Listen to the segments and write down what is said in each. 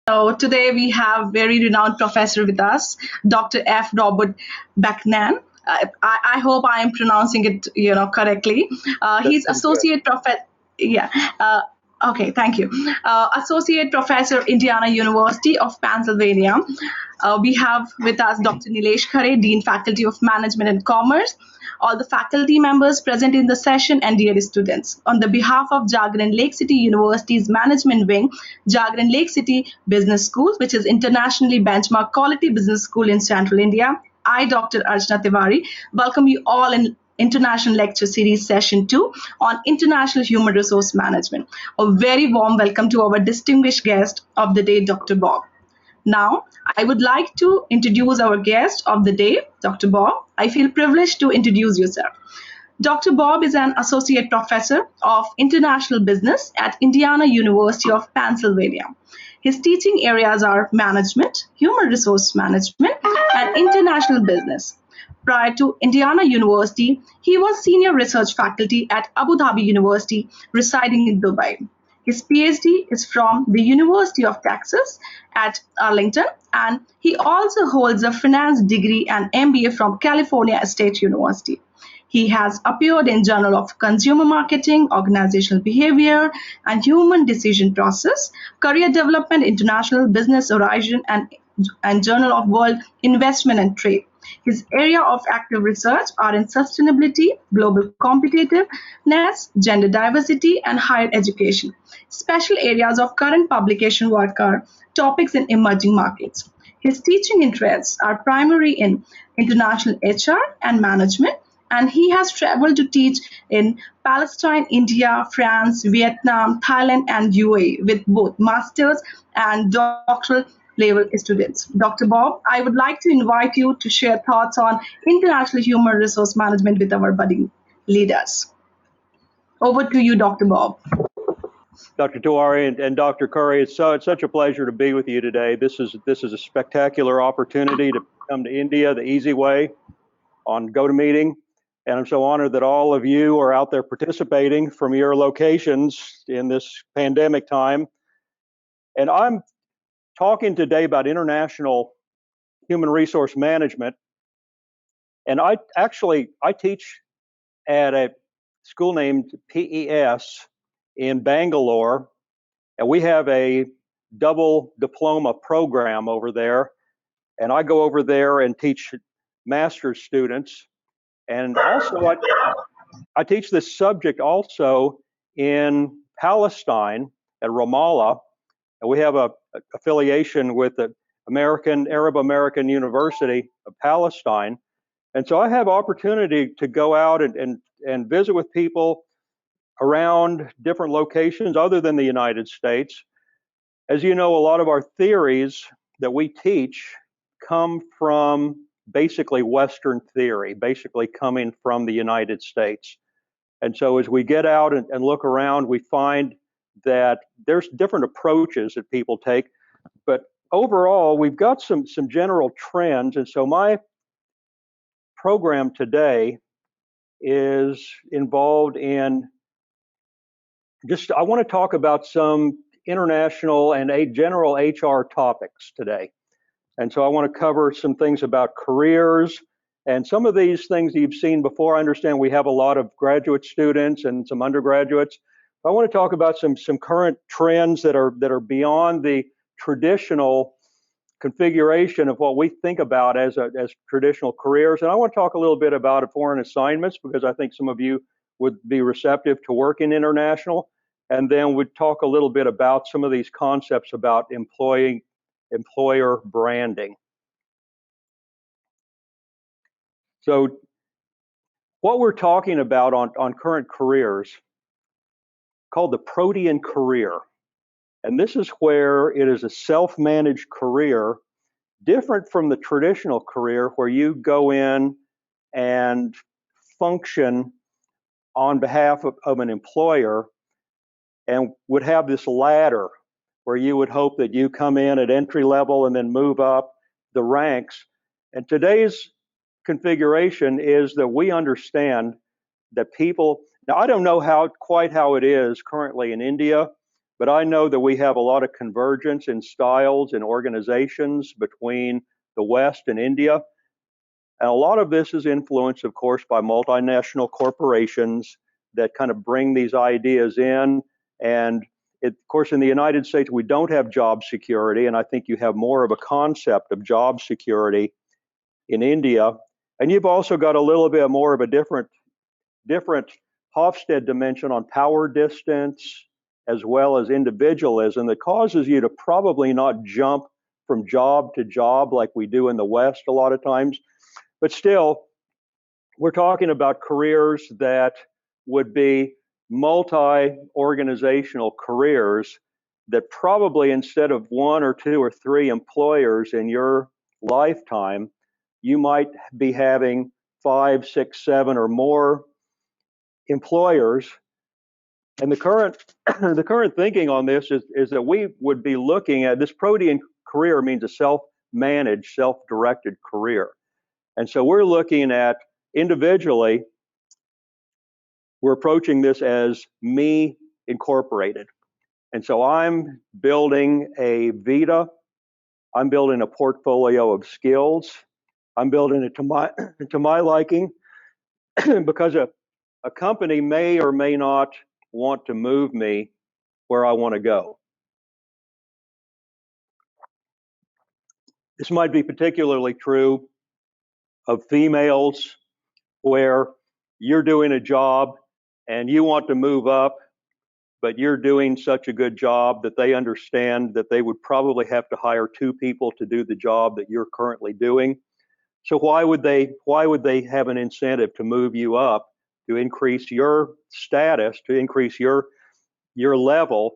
So today we have very renowned professor with us, Dr. F. Robert Bucknan. I hope I am pronouncing it, correctly. That's He's pretty good. associate professor. Yeah. Okay. Thank you. Associate professor, Indiana University of Pennsylvania. We have with us Dr. Nilesh Khare, Dean Faculty of Management and Commerce, all the faculty members present in the session, and dear students. On the behalf of Jagran Lake City University's Management Wing, Jagran Lake City Business School, which is internationally benchmark quality business school in Central India, I, Dr. Archana Tiwari, welcome you all in International Lecture Series Session 2 on International Human Resource Management. A very warm welcome to our distinguished guest of the day, Dr. Bob. Now, I would like to introduce our guest of the day, Dr. Bob. I feel privileged to introduce yourself. Dr. Bob is an associate professor of international business at Indiana University of Pennsylvania. His teaching areas are management, human resource management, and international business. Prior to Indiana University, he was senior research faculty at Abu Dhabi University, residing in Dubai. His PhD is from the University of Texas at Arlington, and he also holds a finance degree and MBA from California State University. He has appeared in Journal of Consumer Marketing, Organizational Behavior, and Human Decision Process, Career Development, International Business Horizon, and Journal of World Investment and Trade. His area of active research are in sustainability, global competitiveness, gender diversity, and higher education. Special areas of current publication work are topics in emerging markets. His teaching interests are primarily in international HR and management, and he has traveled to teach in Palestine, India, France, Vietnam, Thailand, and UAE with both master's and doctoral level students. Dr. Bob, I would like to invite you to share thoughts on international human resource management with our budding leaders. Over to you, Dr. Bob. Dr. Tiwari and Dr. Curry, it's such a pleasure to be with you today. This is a spectacular opportunity to come to India the easy way on GoToMeeting, and I'm so honored that all of you are out there participating from your locations in this pandemic time. And I'm talking today about international human resource management. And I teach at a school named PES in Bangalore, and we have a double diploma program over there. And I go over there and teach master's students. And also, I teach this subject also in Palestine at Ramallah. And we have a affiliation with the Arab American University of Palestine. And so I have opportunity to go out and visit with people around different locations other than the United States. As you know, a lot of our theories that we teach come from basically Western theory, basically coming from the United States. And so as we get out and look around, we find that there's different approaches that people take. But overall, we've got some general trends. And so my program today is involved in I want to talk about some international and general HR topics today. And so I want to cover some things about careers and some of these things you've seen before. I understand we have a lot of graduate students and some undergraduates. I want to talk about some current trends that are beyond the traditional configuration of what we think about as traditional careers. And I want to talk a little bit about foreign assignments, because I think some of you would be receptive to working international. And then we'd talk a little bit about some of these concepts about employer branding. So what we're talking about on current careers, called the Protean career. And this is where it is a self-managed career, different from the traditional career where you go in and function on behalf of an employer and would have this ladder where you would hope that you come in at entry level and then move up the ranks. And today's configuration is that we understand that people, now I don't know quite how it is currently in India, but I know that we have a lot of convergence in styles and organizations between the West and India. And a lot of this is influenced, of course, by multinational corporations that kind of bring these ideas in. And of course, in the United States, we don't have job security. And I think you have more of a concept of job security in India. And you've also got a little bit more of a different Hofstede dimension on power distance, as well as individualism, that causes you to probably not jump from job to job like we do in the West a lot of times. But still, we're talking about careers that would be multi-organizational careers that probably, instead of one or two or three employers in your lifetime, you might be having 5, 6, 7 or more employers. And the current the current thinking on this is that we would be looking at this. Protean career means a self-managed, self-directed career. And so we're looking at individually, we're approaching this as me incorporated. And so I'm building a vita, I'm building a portfolio of skills, I'm building it to my liking, because a company may or may not want to move me where I want to go. This might be particularly true of females, where you're doing a job and you want to move up, but you're doing such a good job that they understand that they would probably have to hire 2 people to do the job that you're currently doing. So why would they have an incentive to move you up, to increase your status, to increase your level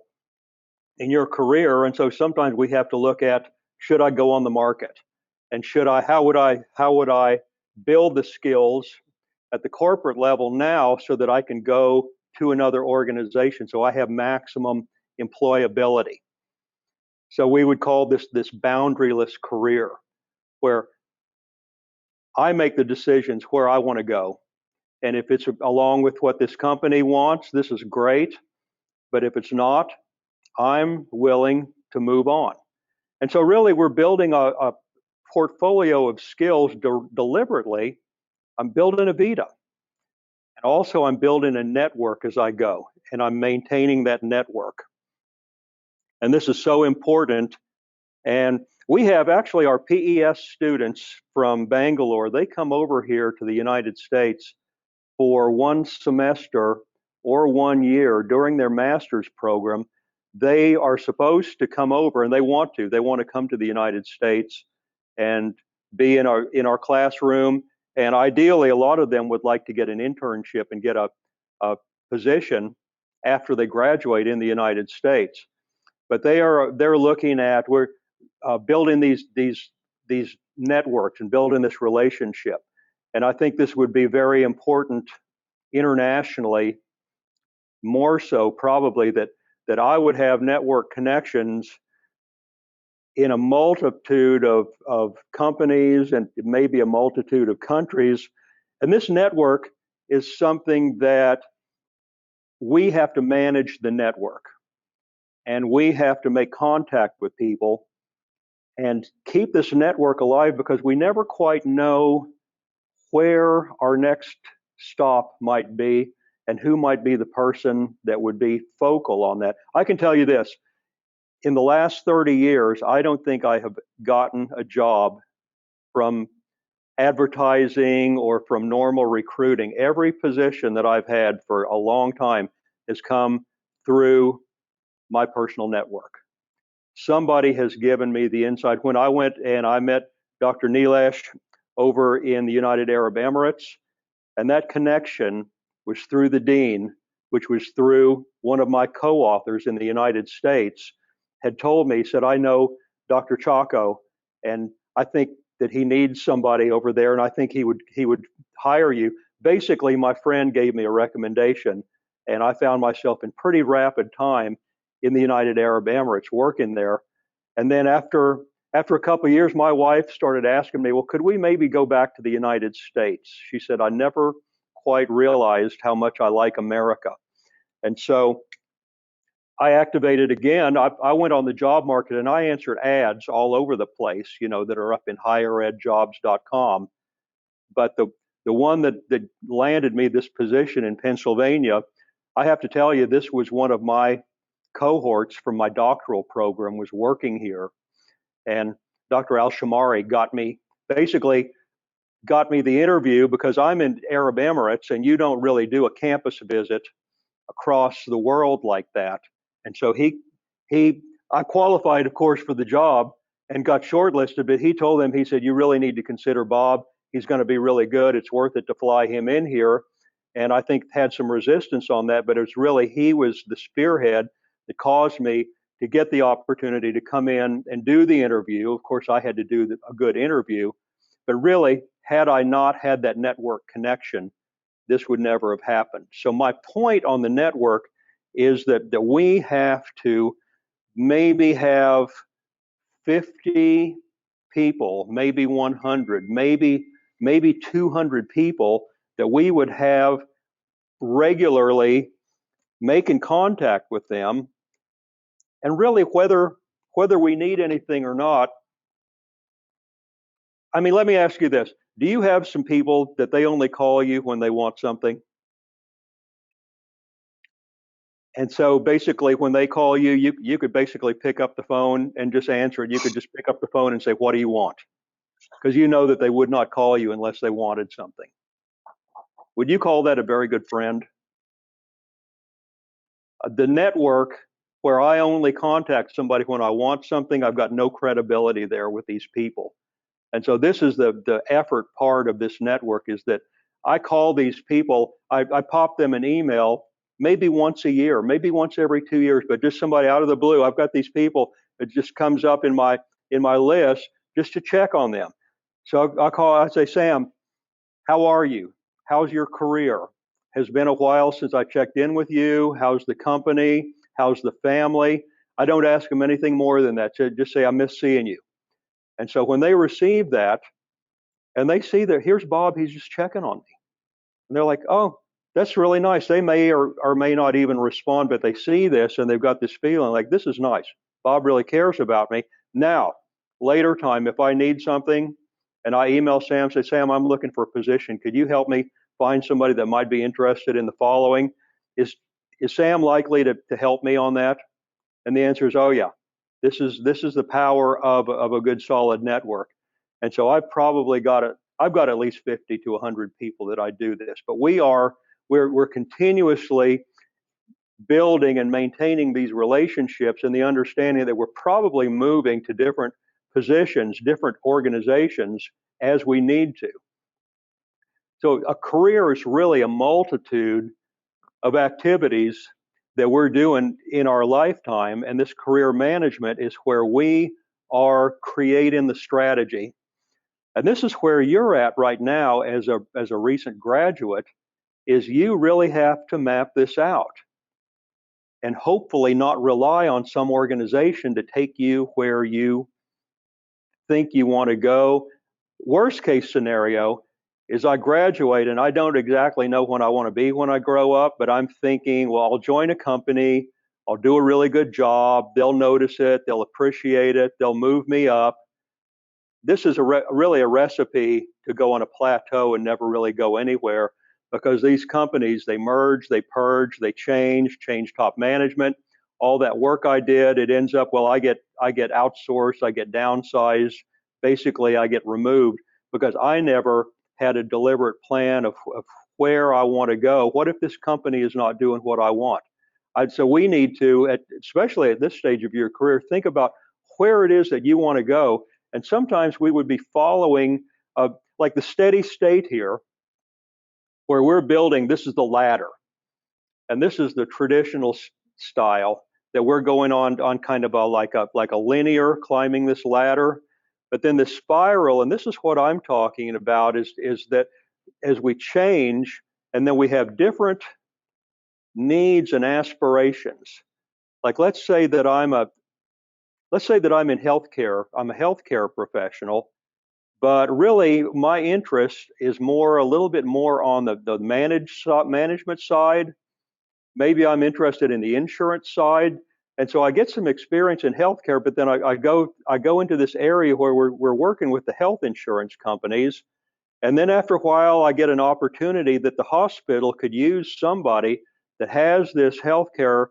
in your career? And so sometimes we have to look at, should I go on the market? And how would I build the skills at the corporate level now so that I can go to another organization so I have maximum employability? So we would call this boundaryless career, where I make the decisions where I want to go. And if it's along with what this company wants, this is great. But if it's not, I'm willing to move on. And so really we're building a portfolio of skills deliberately. I'm building a vita. And also I'm building a network as I go, and I'm maintaining that network. And this is so important. And we have actually our PES students from Bangalore, they come over here to the United States for 1 semester or 1 year during their master's program. They are supposed to come over, and they want to come to the United States and be in our classroom. And ideally, a lot of them would like to get an internship and get a position after they graduate in the United States. But they're looking at, we're building these networks and building this relationship. And I think this would be very important internationally, more so probably that I would have network connections in a multitude of companies and maybe a multitude of countries. And this network is something that we have to manage the network. And we have to make contact with people and keep this network alive, because we never quite know where our next stop might be and who might be the person that would be focal on that. I can tell you this, in the last 30 years, I don't think I have gotten a job from advertising or from normal recruiting. Every position that I've had for a long time has come through my personal network. Somebody has given me the insight. When I went and I met Dr. Nilesh over in the United Arab Emirates, and that connection was through the dean, which was through one of my co-authors in the United States, had told me, said, I know Dr. Chaco, and I think that he needs somebody over there, and I think he would hire you. Basically, my friend gave me a recommendation, and I found myself in pretty rapid time in the United Arab Emirates working there. And then after a couple of years, my wife started asking me, well, could we maybe go back to the United States? She said, I never quite realized how much I like America. And so I activated again. I went on the job market and I answered ads all over the place, that are up in higheredjobs.com. But the one that landed me this position in Pennsylvania, I have to tell you, this was one of my cohorts from my doctoral program was working here. And Dr. Al-Shamari basically got me the interview because I'm in Arab Emirates and you don't really do a campus visit across the world like that. And so I qualified, of course, for the job and got shortlisted, but he said, you really need to consider Bob. He's going to be really good. It's worth it to fly him in here. And I think had some resistance on that, but he was the spearhead that caused me to get the opportunity to come in and do the interview. Of course, I had to do a good interview, but really, had I not had that network connection, this would never have happened. So my point on the network is that we have to maybe have 50 people, maybe 100, maybe 200 people that we would have regularly making contact with them. And really, whether we need anything or not, I mean, let me ask you this. Do you have some people that they only call you when they want something? And so basically, when they call you, you could basically pick up the phone and just answer it. You could just pick up the phone and say, what do you want? Because you know that they would not call you unless they wanted something. Would you call that a very good friend? The network where I only contact somebody when I want something, I've got no credibility there with these people. And so this is the effort part of this network, is that I call these people, I pop them an email maybe once a year, maybe once every 2 years, but just somebody out of the blue. I've got these people that just comes up in my list just to check on them. So I say, Sam, how are you? How's your career? Has been a while since I checked in with you. How's the company? How's the family? I don't ask them anything more than that. Just say, I miss seeing you. And so when they receive that and they see that here's Bob, he's just checking on me. And they're like, oh, that's really nice. They may or may not even respond, but they see this and they've got this feeling like, this is nice. Bob really cares about me. Now, later time, if I need something and I email Sam, say, Sam, I'm looking for a position. Could you help me find somebody that might be interested in the following? Is Sam likely to help me on that? And the answer is, oh yeah. This is the power of a good solid network. And so I've got at least 50 to 100 people that I do this. But we're continuously building and maintaining these relationships, and the understanding that we're probably moving to different positions, different organizations as we need to. So a career is really a multitude of activities that we're doing in our lifetime, and this career management is where we are creating the strategy. And this is where you're at right now as a recent graduate, is you really have to map this out and hopefully not rely on some organization to take you where you think you want to go. Worst case scenario is I graduate and I don't exactly know what I want to be when I grow up, but I'm thinking, well, I'll join a company, I'll do a really good job, they'll notice it, they'll appreciate it, they'll move me up. This is really a recipe to go on a plateau and never really go anywhere, because these companies, they merge, they purge, they change top management. All that work I did, it ends up, well, I get outsourced, I get downsized, basically I get removed because I never had a deliberate plan of where I want to go. What if this company is not doing what I want? So we need to, especially at this stage of your career, think about where it is that you want to go. And sometimes we would be following like the steady state here, where we're building, this is the ladder. And this is the traditional style that we're going on kind of like a linear climbing this ladder. But then the spiral, and this is what I'm talking about, is that as we change, and then we have different needs and aspirations. Like let's say that I'm in healthcare. I'm a healthcare professional, but really my interest is a little bit more on the management side, maybe I'm interested in the insurance side. And so I get some experience in healthcare, but then I go into this area where we're working with the health insurance companies. And then after a while, I get an opportunity that the hospital could use somebody that has this healthcare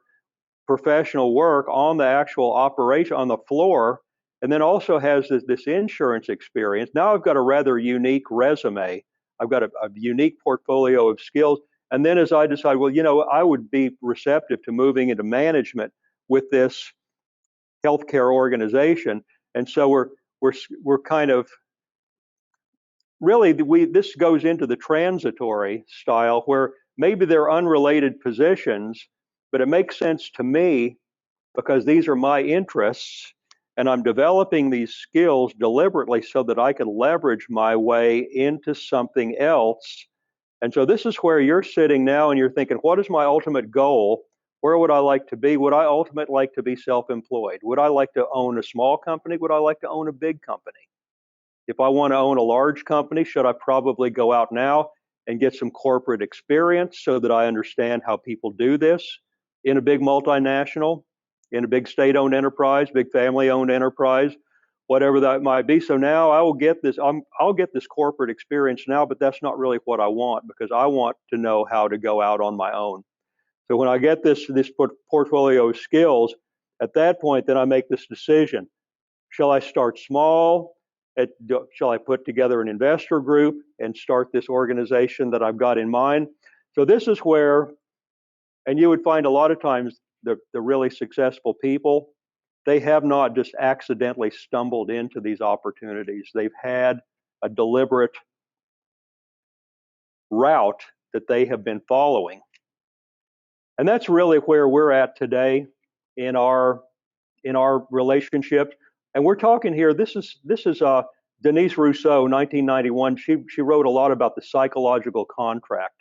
professional work on the actual operation on the floor, and then also has this insurance experience. Now I've got a rather unique resume. I've got a unique portfolio of skills. And then as I decide, well, I would be receptive to moving into management with this healthcare organization. And so we're kind of really this goes into the transitory style where maybe they're unrelated positions, but it makes sense to me because these are my interests, and I'm developing these skills deliberately so that I can leverage my way into something else. And so this is where you're sitting now and you're thinking, what is my ultimate goal? Where would I like to be? Would I ultimately like to be self-employed? Would I like to own a small company? Would I like to own a big company? If I want to own a large company, should I probably go out now and get some corporate experience so that I understand how people do this in a big multinational, in a big state-owned enterprise, big family-owned enterprise, whatever that might be. So now I will get this. I'll get this corporate experience now, but that's not really what I want because I want to know how to go out on my own. So when I get this portfolio of skills, at that point, then I make this decision. Shall I start small? Shall I put together an investor group and start this organization that I've got in mind? So this is where, and you would find a lot of times the really successful people, they have not just accidentally stumbled into these opportunities. They've had a deliberate route that they have been following. And that's really where we're at today in our relationship. And we're talking here, this is Denise Rousseau, 1991. She wrote a lot about the psychological contract.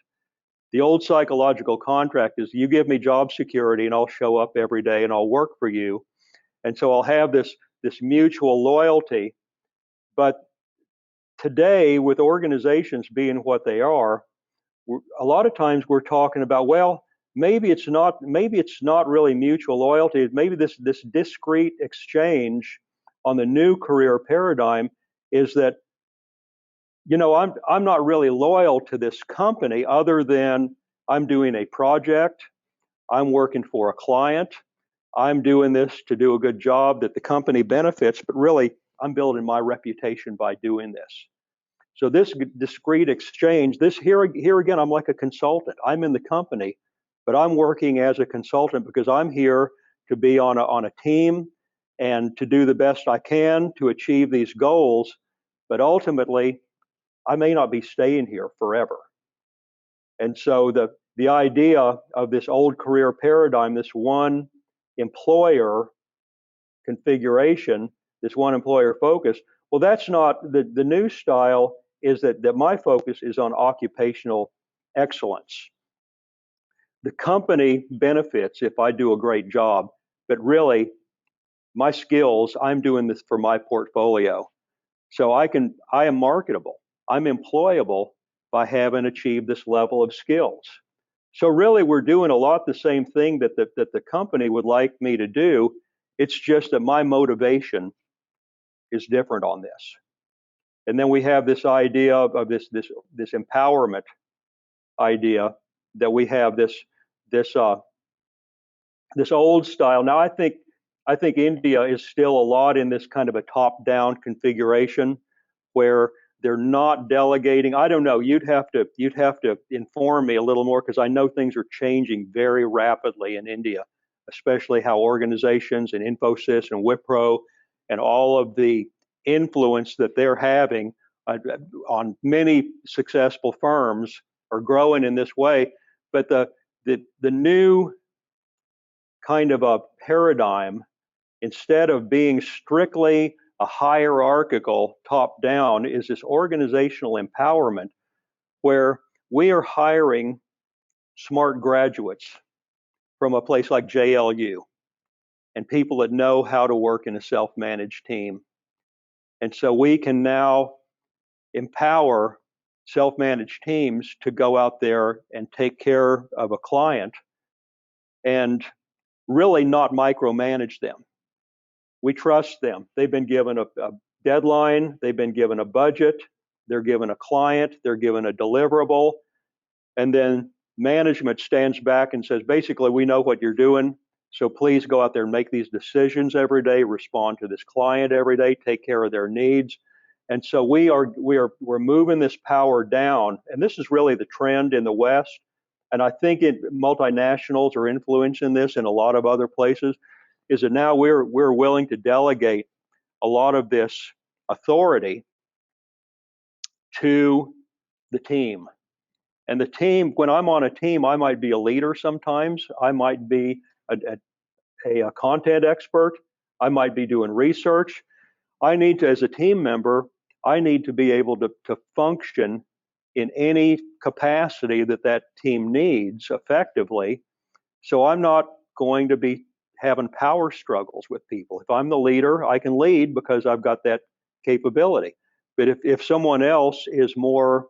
The old psychological contract is you give me job security and I'll show up every day and I'll work for you. And so I'll have this mutual loyalty. But today, with organizations being what they are, a lot of times we're talking about, well, maybe it's not really mutual loyalty. Maybe this discrete exchange on the new career paradigm is that, I'm not really loyal to this company other than I'm doing a project, I'm working for a client, I'm doing this to do a good job that the company benefits, but really I'm building my reputation by doing this. So this discrete exchange, here again, I'm like a consultant. I'm in the company, but I'm working as a consultant because I'm here to be on a team and to do the best I can to achieve these goals. But ultimately, I may not be staying here forever. And so the idea of this old career paradigm, this one employer configuration, this one employer focus, well, that's not the new style. Is that my focus is on occupational excellence. The company benefits if I do a great job, but really my skills, I'm doing this for my portfolio. So I am marketable, I'm employable by having achieved this level of skills. So really we're doing a lot the same thing that the company would like me to do. It's just that my motivation is different on this. And then we have this idea of this empowerment idea that we have this old style. Now I think India is still a lot in this kind of a top-down configuration where they're not delegating. I don't know. You'd have to inform me a little more because I know things are changing very rapidly in India, especially how organizations and Infosys and Wipro and all of the influence that they're having on many successful firms are growing in this way. But the new kind of a paradigm, instead of being strictly a hierarchical top down, is this organizational empowerment where we are hiring smart graduates from a place like JLU and people that know how to work in a self-managed team. And so we can now empower self-managed teams to go out there and take care of a client and really not micromanage them. We trust them. They've been given a deadline, they've been given a budget, they're given a client, they're given a deliverable, and then management stands back and says, basically, we know what you're doing, so please go out there and make these decisions every day, respond to this client every day, take care of their needs. And so we're moving this power down, and this is really the trend in the West. And I think multinationals are influencing this in a lot of other places, is that now we're willing to delegate a lot of this authority to the team. And the team, when I'm on a team, I might be a leader sometimes. I might be a content expert. I might be doing research. I need to, as a team member, I need to be able to function in any capacity that team needs effectively. So I'm not going to be having power struggles with people. If I'm the leader, I can lead because I've got that capability. But if someone else is more,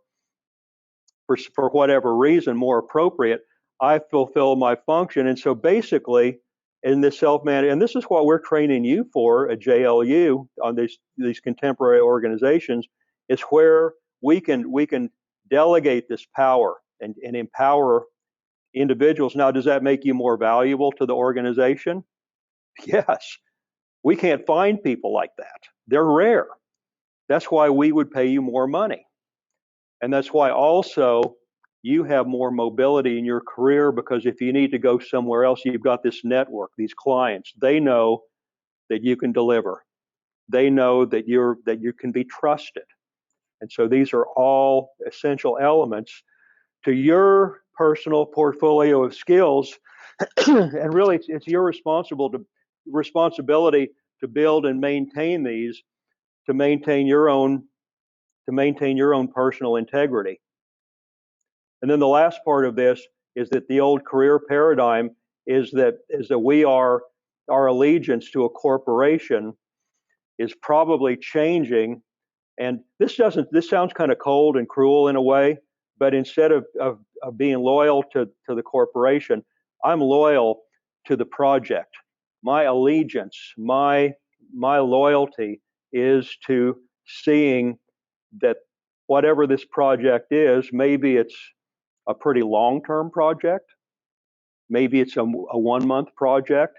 for whatever reason, more appropriate, I fulfill my function. And so basically, in this self-managed, and this is what we're training you for at JLU on these contemporary organizations, is where we can delegate this power and empower individuals. Now, does that make you more valuable to the organization? Yes. We can't find people like that. They're rare. That's why we would pay you more money. And that's why also you have more mobility in your career, because if you need to go somewhere else, you've got this network, these clients. They know that you can deliver. They know that you can be trusted. And so these are all essential elements to your personal portfolio of skills. And really, it's your responsibility to build and maintain these, to maintain your own personal integrity. And then the last part of this is that the old career paradigm is that our allegiance to a corporation is probably changing. And this sounds kind of cold and cruel in a way, but instead of being loyal to the corporation, I'm loyal to the project. My allegiance, my loyalty is to seeing that whatever this project is, maybe it's a pretty long-term project, maybe it's a 1-month project,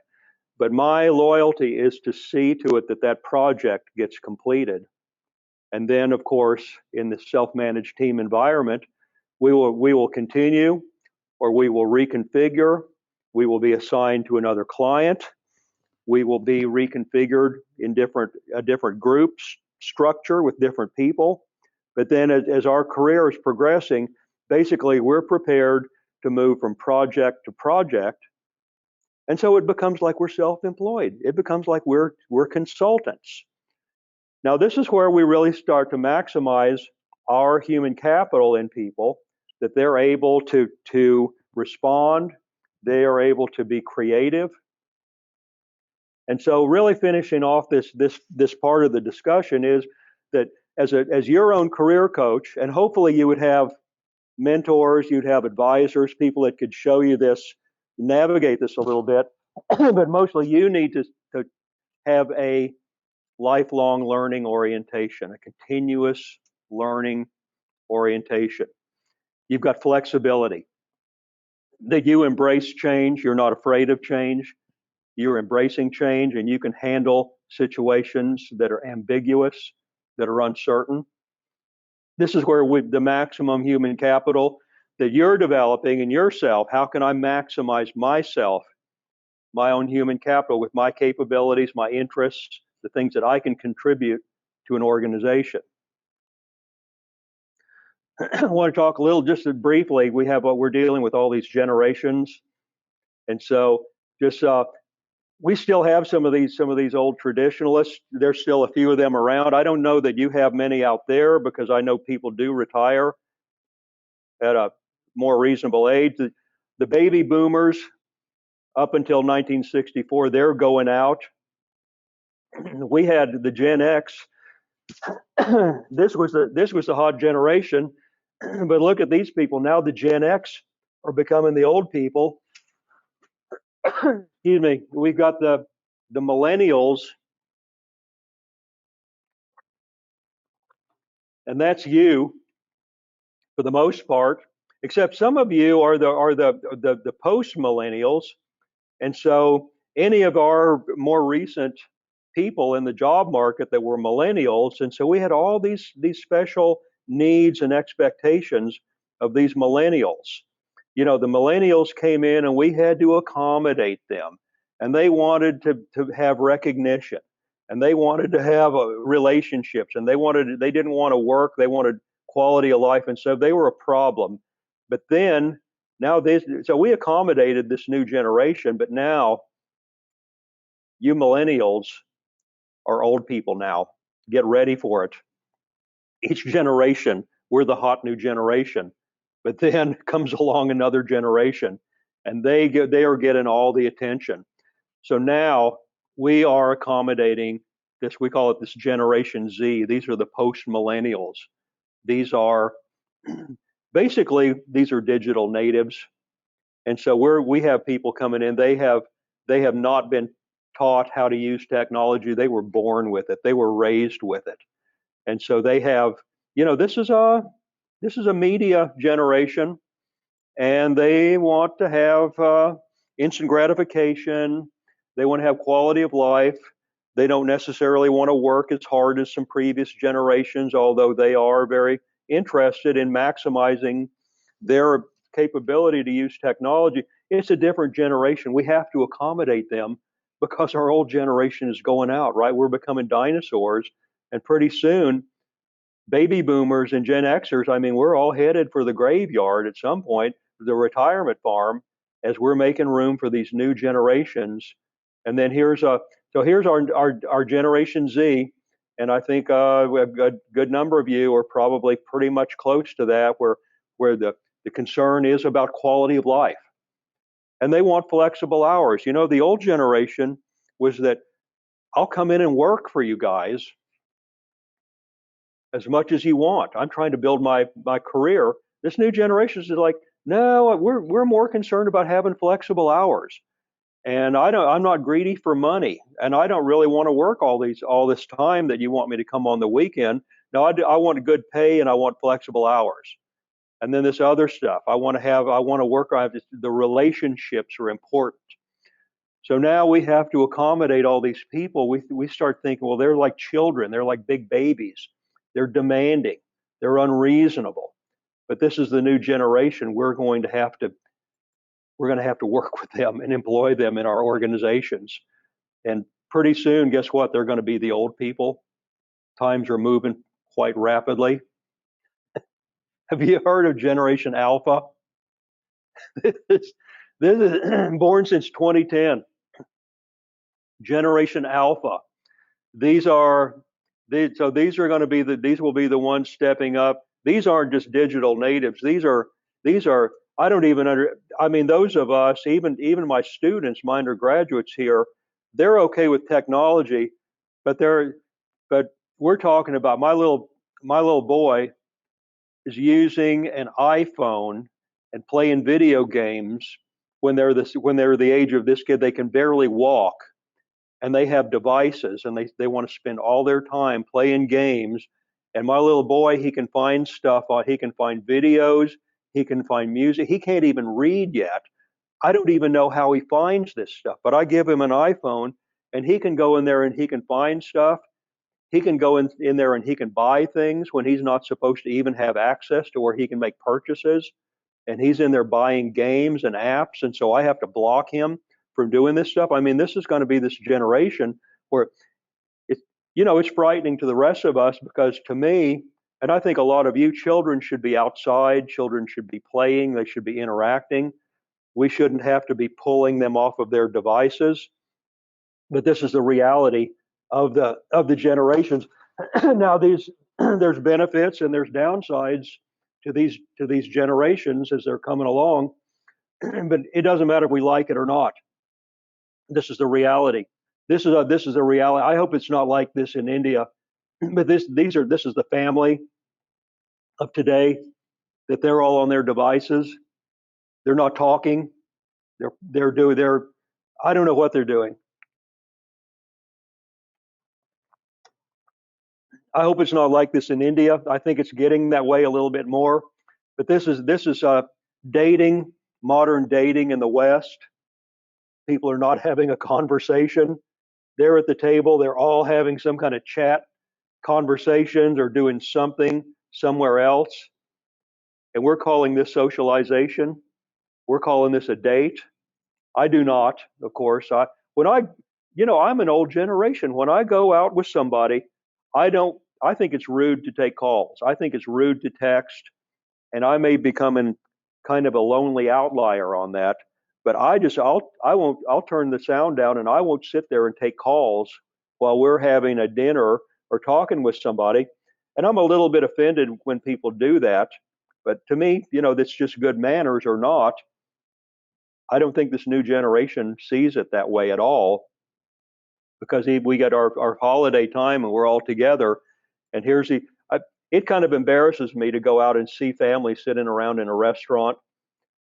but my loyalty is to see to it that project gets completed. And then, of course, in the self-managed team environment, we will continue, or we will reconfigure. We will be assigned to another client. We will be reconfigured in a different group structure with different people. But then as our career is progressing, basically we're prepared to move from project to project. And so it becomes like we're self-employed. It becomes like we're consultants. Now, this is where we really start to maximize our human capital in people, that they're able to respond, they are able to be creative. And so really finishing off this part of the discussion is that as your own career coach, and hopefully you would have mentors, you'd have advisors, people that could show you this, navigate this a little bit, but mostly you need to have a lifelong learning orientation, a continuous learning orientation. You've got flexibility, that you embrace change, you're not afraid of change, you're embracing change, and you can handle situations that are ambiguous, that are uncertain. This is where the maximum human capital that you're developing in yourself, how can I maximize myself, my own human capital with my capabilities, my interests, the things that I can contribute to an organization. I want to talk a little, just briefly, we're dealing with all these generations. And so just, we still have some of these old traditionalists. There's still a few of them around. I don't know that you have many out there, because I know people do retire at a more reasonable age. The baby boomers, up until 1964, they're going out. We had the Gen X. This was the hot generation, but look at these people now. The Gen X are becoming the old people, excuse me, we've got the millennials, and that's you for the most part, except some of you are the post millennials. And so any of our more recent people in the job market that were millennials, and so we had all these special needs and expectations of these millennials. You know, the millennials came in and we had to accommodate them, and they wanted to have recognition, and they wanted to have relationships, and they didn't want to work, they wanted quality of life, and so they were a problem. But then now so we accommodated this new generation, but now you millennials are old people now. Get ready for it. Each generation, we're the hot new generation. But then comes along another generation, and they are getting all the attention. So now we are accommodating this. We call it this Generation Z. These are the post millennials. These are basically these are digital natives. And so we have people coming in. They have not been taught how to use technology. They were born with it. They were raised with it. And so they have, this is a media generation, and they want to have instant gratification. They want to have quality of life. They don't necessarily want to work as hard as some previous generations, although they are very interested in maximizing their capability to use technology. It's a different generation. We have to accommodate them because our old generation is going out, right? We're becoming dinosaurs, and pretty soon, baby boomers and Gen Xers, I mean, we're all headed for the graveyard at some point, the retirement farm, as we're making room for these new generations. And then here's our Generation Z, and I think a good number of you are probably pretty much close to that, where the concern is about quality of life. And they want flexible hours. You know, the old generation was that I'll come in and work for you guys as much as you want. I'm trying to build my career. This new generation is like, no, we're more concerned about having flexible hours. And I'm not greedy for money, and I don't really want to work all this time that you want me to come on the weekend. No, I want a good pay, and I want flexible hours. And then this other stuff, I want to work. The relationships are important. So now we have to accommodate all these people. We start thinking, well, they're like children. They're like big babies. They're demanding. They're unreasonable. But this is the new generation. We're going to have to work with them and employ them in our organizations. And pretty soon, guess what? They're going to be the old people. Times are moving quite rapidly. Have you heard of Generation Alpha? this is born since 2010. Generation Alpha. These are going to be these will be the ones stepping up. These aren't just digital natives. These are I don't even I mean, those of us, even my students, my undergraduates here, they're okay with technology, but we're talking about my little boy is using an iPhone and playing video games when they're the age of this kid. They can barely walk, and they have devices, and they want to spend all their time playing games. And my little boy, he can find stuff he can find videos, he can find music. He can't even read yet. I don't even know how he finds this stuff, but I give him an iPhone, and he can go in there and he can find stuff. He can go in there and he can buy things when he's not supposed to even have access to where he can make purchases. And he's in there buying games and apps, and so I have to block him from doing this stuff. I mean, this is going to be this generation where it's frightening to the rest of us, because to me, and I think a lot of you, children should be outside, children should be playing, they should be interacting. We shouldn't have to be pulling them off of their devices. But this is the reality of the generations. Now there's benefits and there's downsides to these generations as they're coming along, but it doesn't matter if we like it or not. This is the reality. This is the reality. I hope it's not like this in India, but this is the family of today, that they're all on their devices. They're not talking. I don't know what they're doing. I hope it's not like this in India. I think it's getting that way a little bit more. But this is dating, modern dating in the West. People are not having a conversation. They're at the table. They're all having some kind of chat conversations or doing something somewhere else. And we're calling this socialization. We're calling this a date. I do not, of course. I'm an old generation. When I go out with somebody, I think it's rude to take calls. I think it's rude to text, and I may become kind of a lonely outlier on that. But I'll turn the sound down and I won't sit there and take calls while we're having a dinner or talking with somebody. And I'm a little bit offended when people do that. But to me, that's just good manners or not. I don't think this new generation sees it that way at all, because we got our holiday time and we're all together. And it kind of embarrasses me to go out and see families sitting around in a restaurant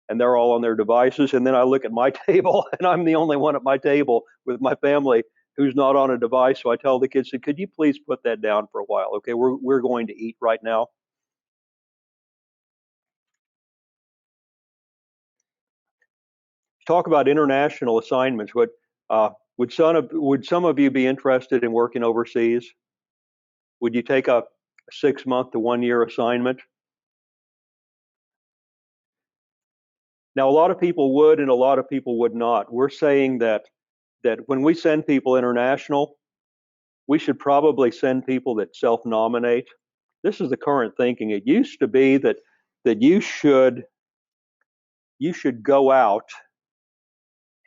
and they're all on their devices. And then I look at my table and I'm the only one at my table with my family who's not on a device. So I tell the kids, could you please put that down for a while? Okay, we're going to eat right now. Talk about international assignments. Would some of you be interested in working overseas? Would you take a 6-month to 1-year assignment? Now, a lot of people would, and a lot of people would not. We're saying that when we send people international, we should probably send people that self-nominate. This is the current thinking. It used to be that you should go out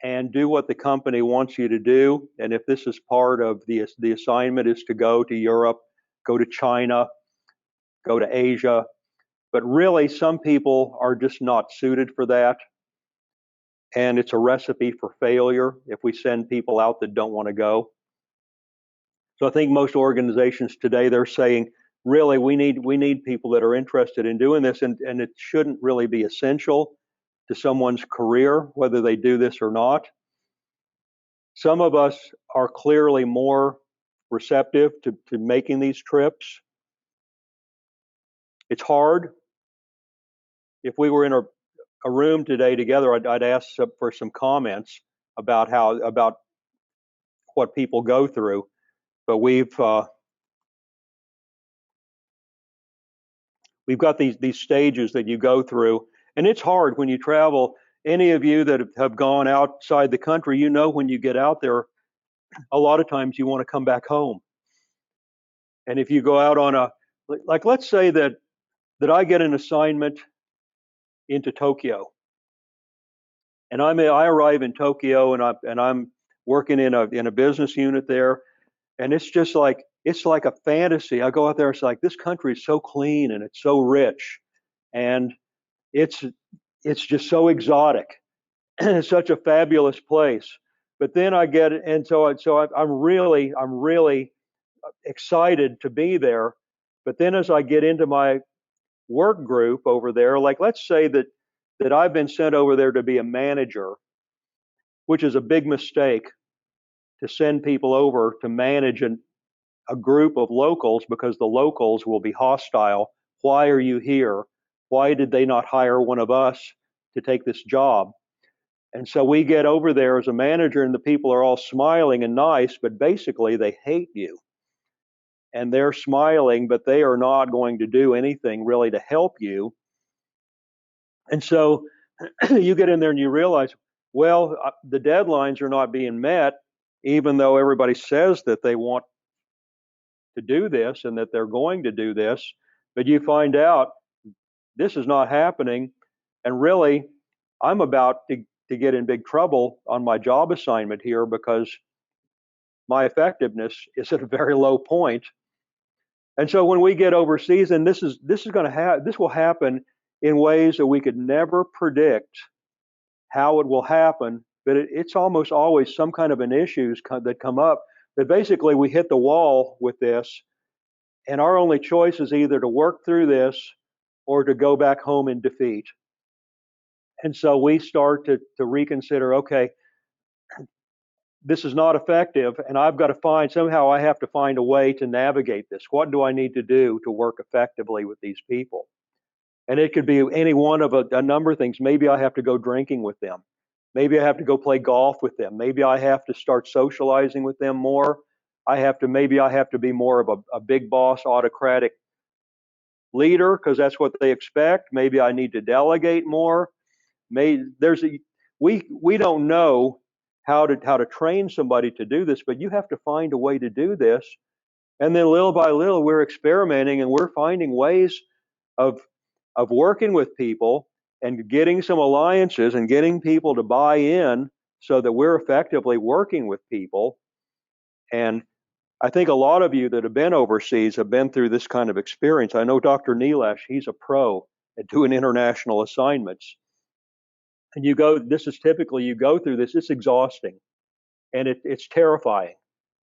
and do what the company wants you to do. And if this is part of the assignment is to go to Europe, go to China, go to Asia. But really, some people are just not suited for that. And it's a recipe for failure if we send people out that don't want to go. So I think most organizations today, they're saying, really, we need people that are interested in doing this, and it shouldn't really be essential to someone's career, whether they do this or not. Some of us are clearly more receptive to making these trips. It's hard. If we were in a room today together, I'd ask for some comments about what people go through. But we've got these stages that you go through, and it's hard when you travel. Any of you that have gone outside the country, when you get out there, a lot of times you want to come back home. And if you go out on let's say that I get an assignment into Tokyo, and I arrive in Tokyo, and I'm working in a business unit there, and it's just like a fantasy. I go out there, it's like, this country is so clean and it's so rich, and it's just so exotic. It's such a fabulous place. But then I get it, and so I'm really excited to be there. But then as I get into my work group over there, like let's say that I've been sent over there to be a manager, which is a big mistake, to send people over to manage a group of locals, because the locals will be hostile. Why are you here? Why did they not hire one of us to take this job? And so we get over there as a manager, and the people are all smiling and nice, but basically they hate you. And they're smiling, but they are not going to do anything really to help you. And so you get in there and you realize, well, the deadlines are not being met, even though everybody says that they want to do this and that they're going to do this. But you find out this is not happening. And really, I'm about to get in big trouble on my job assignment here, because my effectiveness is at a very low point. And so when we get overseas, and this will happen in ways that we could never predict how it will happen, but it's almost always some kind of an issues that come up that basically we hit the wall with this, and our only choice is either to work through this or to go back home in defeat. And so we start to reconsider, okay, this is not effective, and I've got to somehow I have to find a way to navigate this. What do I need to do to work effectively with these people? And it could be any one of a number of things. Maybe I have to go drinking with them. Maybe I have to go play golf with them. Maybe I have to start socializing with them more. Maybe I have to be more of a big boss, autocratic leader because that's what they expect. Maybe I need to delegate more. We don't know how to train somebody to do this, but you have to find a way to do this. And then little by little, we're experimenting and we're finding ways of working with people and getting some alliances and getting people to buy in so that we're effectively working with people. And I think a lot of you that have been overseas have been through this kind of experience. I know Dr. Nilesh, he's a pro at doing international assignments. And you go through this, it's exhausting and it's terrifying.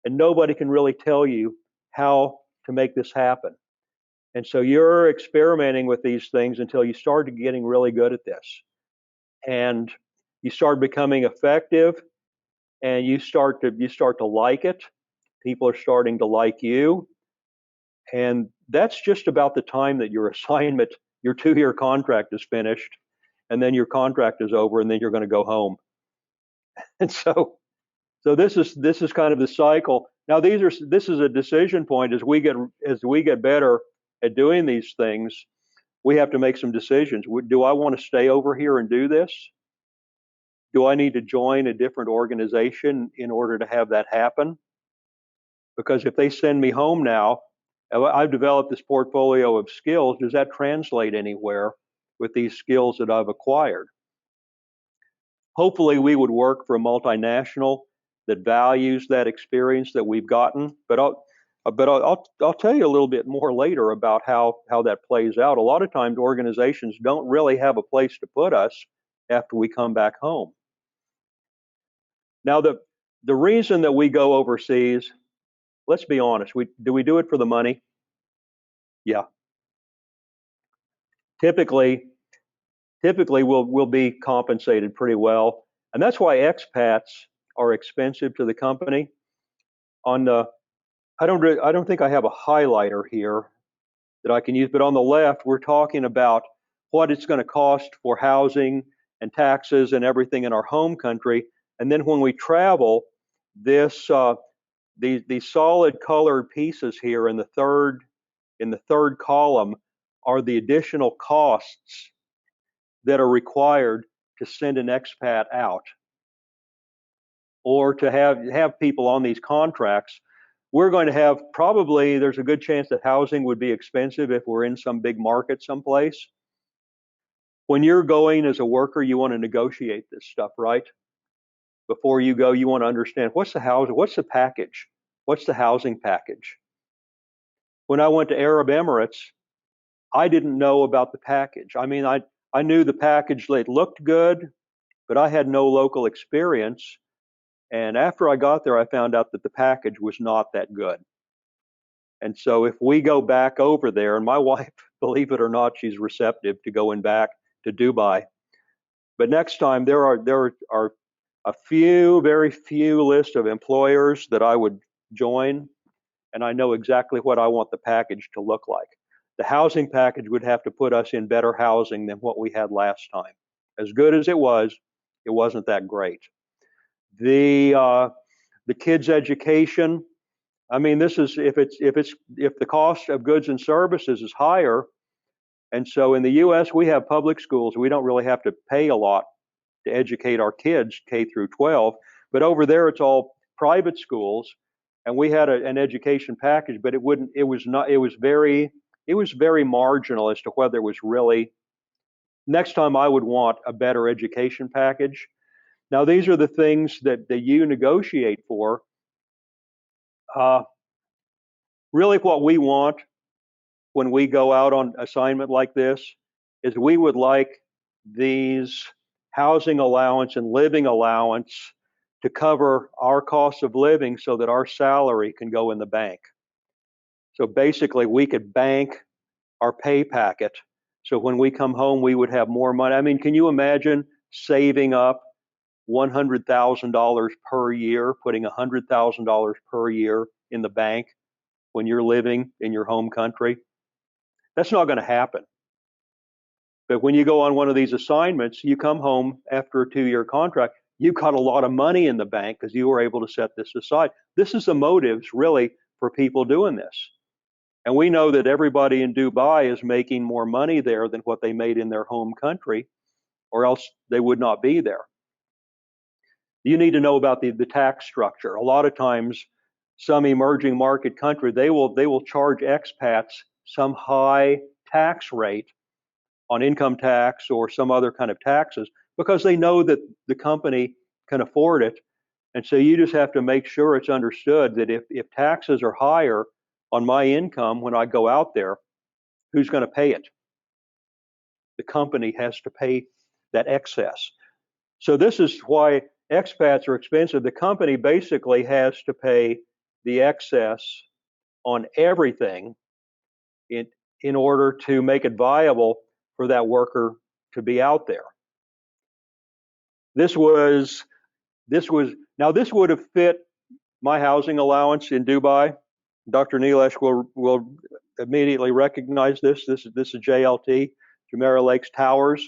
And nobody can really tell you how to make this happen. And so you're experimenting with these things until you start getting really good at this. And you start becoming effective and you start to like it. People are starting to like you. And that's just about the time that your 2-year contract is finished, and then your contract is over, and then you're going to go home. And so this is kind of the cycle. Now this is a decision point as we get better at doing these things. We have to make some decisions. Do I want to stay over here and do this? Do I need to join a different organization in order to have that happen? Because if they send me home now, I've developed this portfolio of skills. Does that translate anywhere with these skills that I've acquired? Hopefully we would work for a multinational that values that experience that we've gotten. But I'll tell you a little bit more later about how that plays out. A lot of times organizations don't really have a place to put us after we come back home. Now the reason that we go overseas, let's be honest, do we do it for the money? Yeah. Typically we'll be compensated pretty well, and that's why expats are expensive to the company. I don't think I have a highlighter here that I can use, but on the left we're talking about what it's going to cost for housing and taxes and everything in our home country, and then when we travel, these solid colored pieces here in the third column are the additional costs that are required to send an expat out or to have people on these contracts. We're going to have there's a good chance that housing would be expensive if we're in some big market someplace. When you're going as a worker, you want to negotiate this stuff, right? Before you go, you want to understand what's the housing, what's the package, what's the housing package. When I went to Arab Emirates, I didn't know about the package. I mean, I knew the package, it looked good, but I had no local experience. And after I got there, I found out that the package was not that good. And so if we go back over there, and my wife, believe it or not, she's receptive to going back to Dubai. But next time there are a very few list of employers that I would join, and I know exactly what I want the package to look like. The housing package would have to put us in better housing than what we had last time. As good as it wasn't that great. The kids' education, I mean, this is if the cost of goods and services is higher, and so in the U.S. we have public schools, we don't really have to pay a lot to educate our kids K through 12, but over there it's all private schools, and we had an education package, but it was very marginal as to whether it was really. Next time I would want a better education package. Now these are the things that you negotiate for. Really what we want when we go out on assignment like this is we would like these housing allowance and living allowance to cover our cost of living so that our salary can go in the bank. So basically we could bank our pay packet. So when we come home, we would have more money. I mean, can you imagine saving up $100,000 per year, putting $100,000 per year in the bank when you're living in your home country. That's not going to happen. But when you go on one of these assignments, you come home after a 2-year contract, you've got a lot of money in the bank because you were able to set this aside. This is the motives really for people doing this. And we know that everybody in Dubai is making more money there than what they made in their home country, or else they would not be there. You need to know about the tax structure. A lot of times, some emerging market country, they will charge expats some high tax rate on income tax or some other kind of taxes because they know that the company can afford it. And so you just have to make sure it's understood that if taxes are higher on my income when I go out there, who's going to pay it? The company has to pay that excess. So this is why expats are expensive. The company basically has to pay the excess on everything in order to make it viable for that worker to be out there. This would have fit my housing allowance in Dubai. Dr. Nilesh will immediately recognize this. This is JLT, Jumeirah Lakes Towers.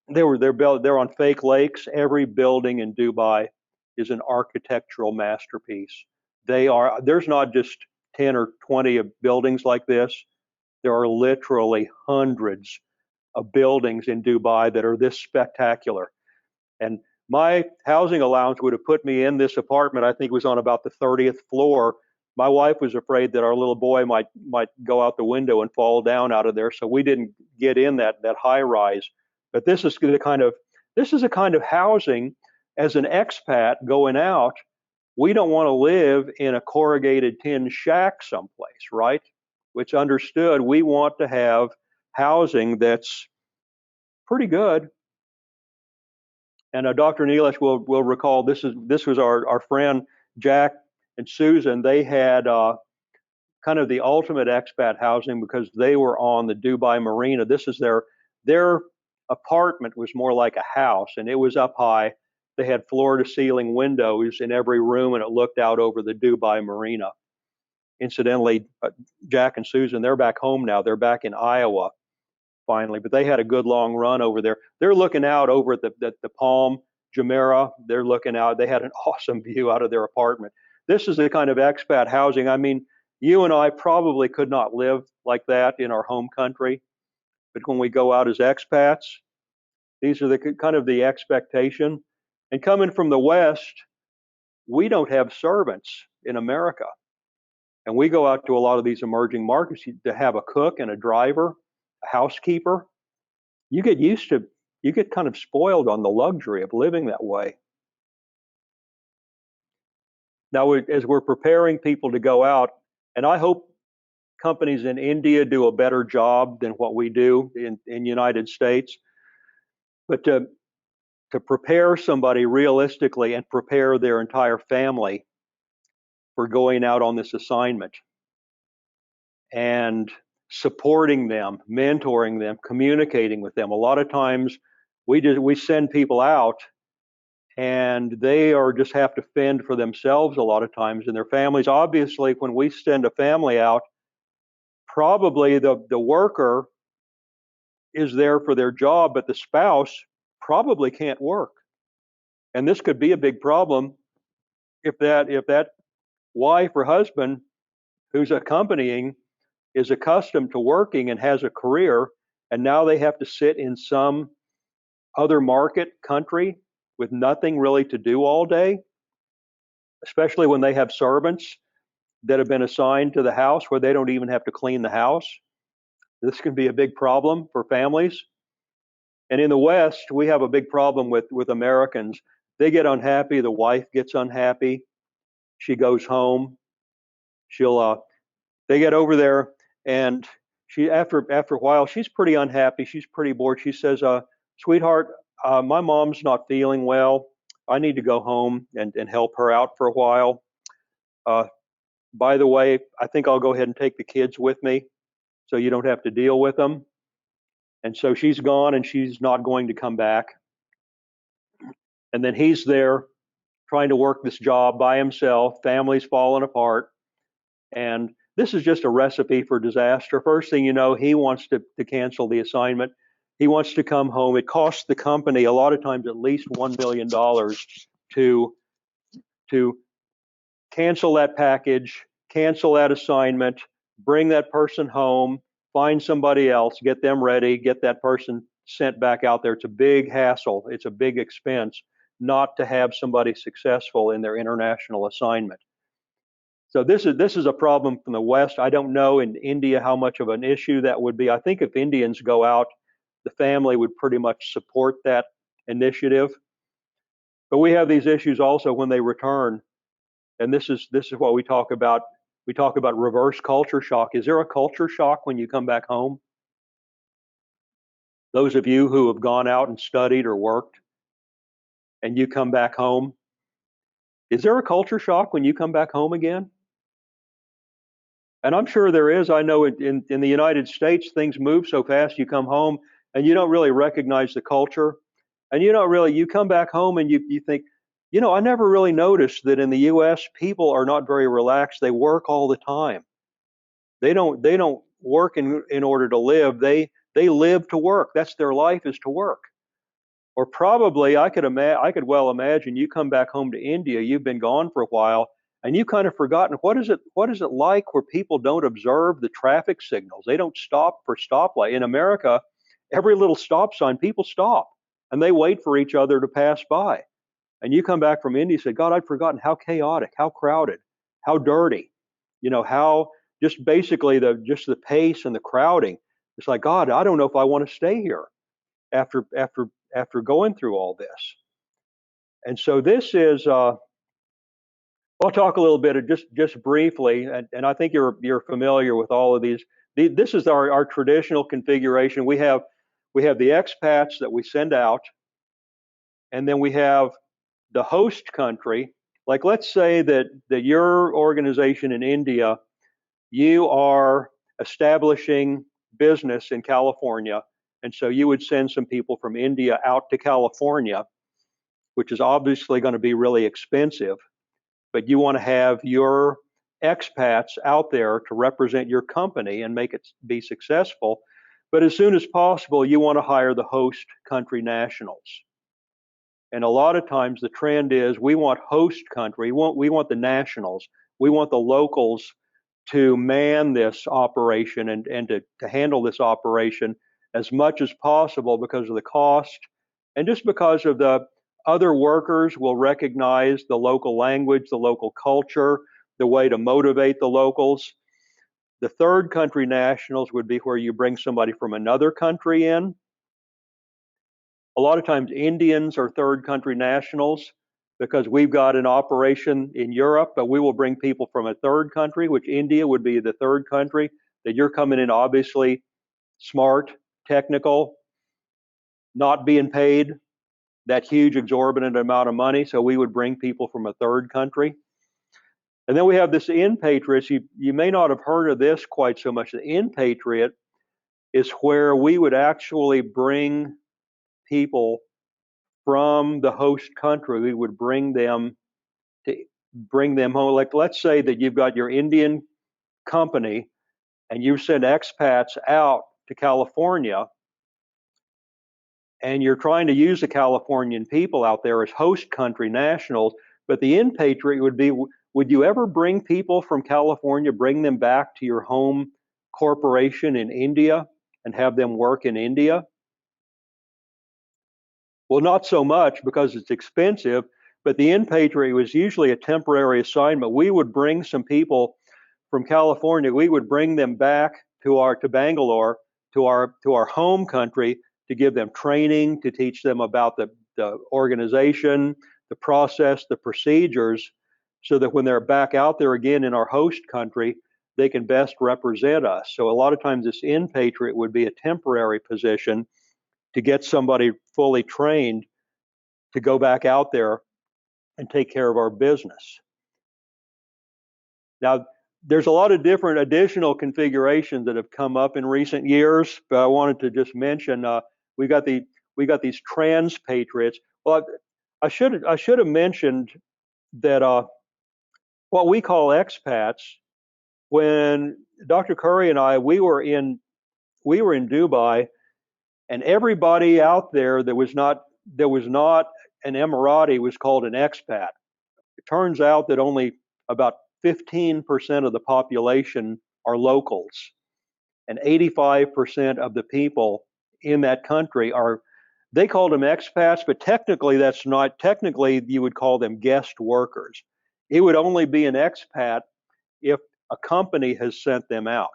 They're on fake lakes. Every building in Dubai is an architectural masterpiece. There's not just 10 or 20 of buildings like this. There are literally hundreds of buildings in Dubai that are this spectacular. And my housing allowance would have put me in this apartment. I think it was on about the 30th floor. My wife was afraid that our little boy might go out the window and fall down out of there, so we didn't get in that high rise. But this is a kind of housing as an expat going out. We don't want to live in a corrugated tin shack someplace, right? Which understood, we want to have housing that's pretty good. And Dr. Nilesh will recall this was our friend Jack and Susan. They had kind of the ultimate expat housing because they were on the Dubai Marina. This is their apartment was more like a house, and it was up high. They had floor-to-ceiling windows in every room, and it looked out over the Dubai Marina. Incidentally, Jack and Susan, they're back home now. They're back in Iowa finally, but they had a good long run over there. They're looking out over at the Palm, Jumeirah. They're looking out. They had an awesome view out of their apartment. This is the kind of expat housing. I mean, you and I probably could not live like that in our home country, but when we go out as expats, these are the kind of the expectation. And coming from the West, we don't have servants in America. And we go out to a lot of these emerging markets to have a cook and a driver, a housekeeper. You get kind of spoiled on the luxury of living that way. Now, as we're preparing people to go out, and I hope companies in India do a better job than what we do in United States, but to prepare somebody realistically and prepare their entire family for going out on this assignment and supporting them, mentoring them, communicating with them. A lot of times we send people out and they just have to fend for themselves a lot of times and their families. Obviously, when we send a family out, probably the worker is there for their job, but the spouse probably can't work. And this could be a big problem if that wife or husband who's accompanying is accustomed to working and has a career, and now they have to sit in some other market country with nothing really to do all day, especially when they have servants that have been assigned to the house where they don't even have to clean the house. This can be a big problem for families. And in the West, we have a big problem with Americans. They get unhappy, the wife gets unhappy, she goes home, they get over there, and she after a while, she's pretty unhappy, she's pretty bored. She says, sweetheart, my mom's not feeling well. I need to go home and help her out for a while. By the way, I think I'll go ahead and take the kids with me so you don't have to deal with them. And so she's gone and she's not going to come back. And then he's there trying to work this job by himself, family's falling apart. And this is just a recipe for disaster. First thing you know, he wants to cancel the assignment. He wants to come home. It costs the company a lot of times at least $1 million to cancel that package, cancel that assignment, bring that person home, find somebody else, get them ready, get that person sent back out there. It's a big hassle. It's a big expense not to have somebody successful in their international assignment. So this is a problem from the West. I don't know in India how much of an issue that would be. I think if Indians go out, the family would pretty much support that initiative. But we have these issues also when they return, and this is what we talk about. We talk about reverse culture shock. Is there a culture shock when you come back home? Those of you who have gone out and studied or worked, and you come back home, is there a culture shock when you come back home again? And I'm sure there is. I know in the United States, things move so fast. You come home and you don't really recognize the culture. And you come back home and you think, I never really noticed that in the US, people are not very relaxed. They work all the time. They don't work in order to live. They live to work. That's their life, is to work. Or probably I could well imagine you come back home to India, you've been gone for a while, and you've kind of forgotten what is it like where people don't observe the traffic signals. They don't stop for stoplight. In America, every little stop sign, people stop and they wait for each other to pass by. And you come back from India and say, God, I'd forgotten how chaotic, how crowded, how dirty, how just basically the pace and the crowding. It's like, God, I don't know if I want to stay here after going through all this. And so this is I'll talk a little bit of just briefly, and I think you're familiar with all of these. This is our traditional configuration. We have the expats that we send out, and then we have the host country. Like let's say that your organization in India, you are establishing business in California, and so you would send some people from India out to California, which is obviously going to be really expensive. But you want to have your expats out there to represent your company and make it be successful. But as soon as possible, you want to hire the host country nationals. And a lot of times the trend is we want host country, we want the nationals, we want the locals to man this operation and to handle this operation as much as possible because of the cost and just because of the other workers will recognize the local language, the local culture, the way to motivate the locals. The third country nationals would be where you bring somebody from another country in. A lot of times Indians are third country nationals because we've got an operation in Europe, but we will bring people from a third country, which India would be the third country, that you're coming in obviously smart, technical, not being paid that huge exorbitant amount of money, so we would bring people from a third country. And then we have this Inpatriates. You may not have heard of this quite so much. The Inpatriate is where we would actually bring people from the host country. We would bring them home. Like let's say that you've got your Indian company and you send expats out to California, and you're trying to use the Californian people out there as host country nationals, but the Inpatriate would be, would you ever bring people from California, bring them back to your home corporation in India and have them work in India? Well, not so much because it's expensive, but the Inpatriate was usually a temporary assignment. We would bring some people from California, we would bring them back to Bangalore, to our home country, to give them training, to teach them about the organization, the process, the procedures, so that when they're back out there again in our host country, they can best represent us. So a lot of times this Inpatriate would be a temporary position to get somebody fully trained to go back out there and take care of our business. Now, there's a lot of different additional configurations that have come up in recent years, but I wanted to just mention we got these transpatriates. Well, I should have mentioned that what we call expats. When Dr. Curry and I we were in Dubai, and everybody out there that was not an Emirati was called an expat. It turns out that only about 15% of the population are locals, and 85% of the people in that country are, they called them expats, but technically that's not, technically you would call them guest workers. It would only be an expat if a company has sent them out.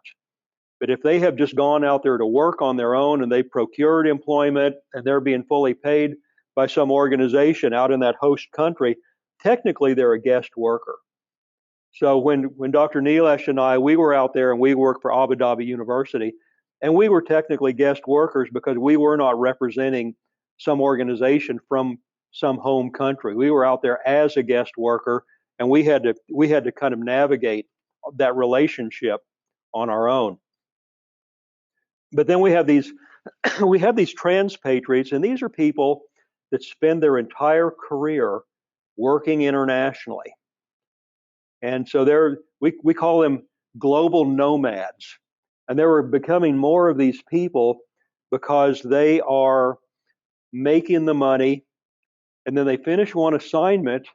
But if they have just gone out there to work on their own and they procured employment and they're being fully paid by some organization out in that host country, technically they're a guest worker. So when Dr. Nilesh and we were out there and we worked for Abu Dhabi University, and we were technically guest workers because we were not representing some organization from some home country. We were out there as a guest worker, and we had to kind of navigate that relationship on our own. But then we have these transpatriates, and these are people that spend their entire career working internationally. And so we call them global nomads. And there are becoming more of these people because they are making the money, and then they finish one assignment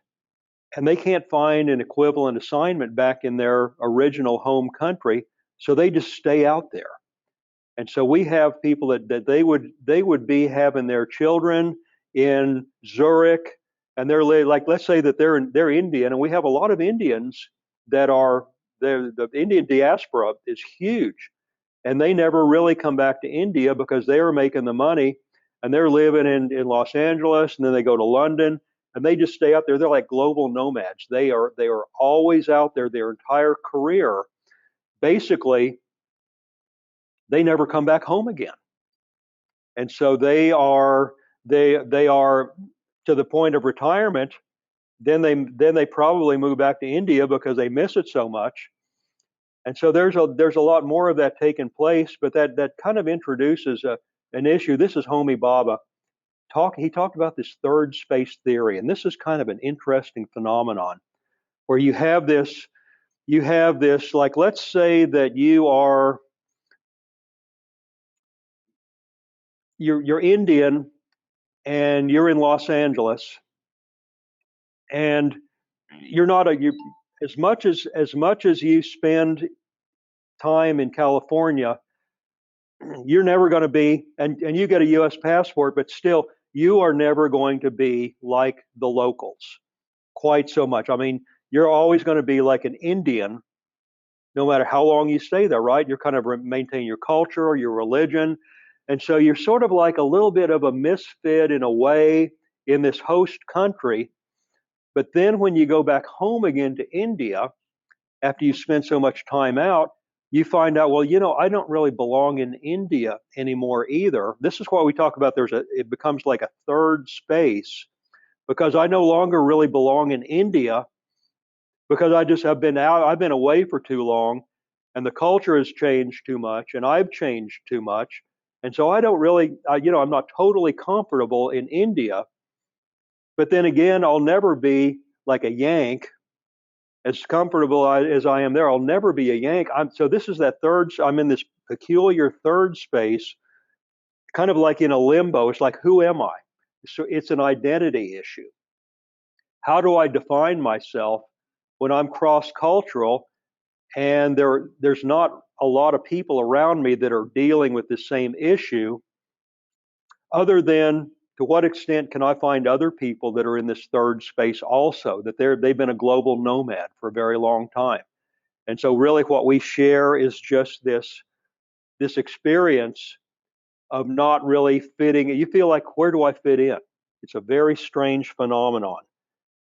and they can't find an equivalent assignment back in their original home country, so they just stay out there. And so we have people that they would be having their children in Zurich, and they're like, let's say that they're Indian, and we have a lot of Indians that are the Indian diaspora is huge, and they never really come back to India because they are making the money, and they're living in Los Angeles, and then they go to London, and they just stay out there. They're like global nomads. They are always out there their entire career. Basically, they never come back home again. And so they are to the point of retirement. Then they probably move back to India because they miss it so much. And so there's a lot more of that taking place, but that kind of introduces an issue. This is Homi Bhabha. He talked about this third space theory, and this is kind of an interesting phenomenon where you have this like, let's say that you're Indian and you're in Los Angeles, and you're not as much as you spend time in California, you're never going to be, and you get a US passport, but still you are never going to be like the locals quite so much. I mean, you're always going to be like an Indian no matter how long you stay there, right? You're kind of maintaining your culture or your religion. And so you're sort of like a little bit of a misfit in a way in this host country. But then when you go back home again to India, after you spend so much time out, you find out, well, I don't really belong in India anymore either. This is why we talk about it becomes like a third space, because I no longer really belong in India because I've been away for too long, and the culture has changed too much, and I've changed too much. And so I don't really, I'm not totally comfortable in India. But then again, I'll never be like a Yank, as comfortable as I am there. I'll never be a Yank. So this is that I'm in this peculiar third space, kind of like in a limbo. It's like, who am I? So it's an identity issue. How do I define myself when I'm cross-cultural and there's not a lot of people around me that are dealing with the same issue, other than to what extent can I find other people that are in this third space also, that they've been a global nomad for a very long time. And so really what we share is just this experience of not really fitting. You feel like, where do I fit in? It's a very strange phenomenon.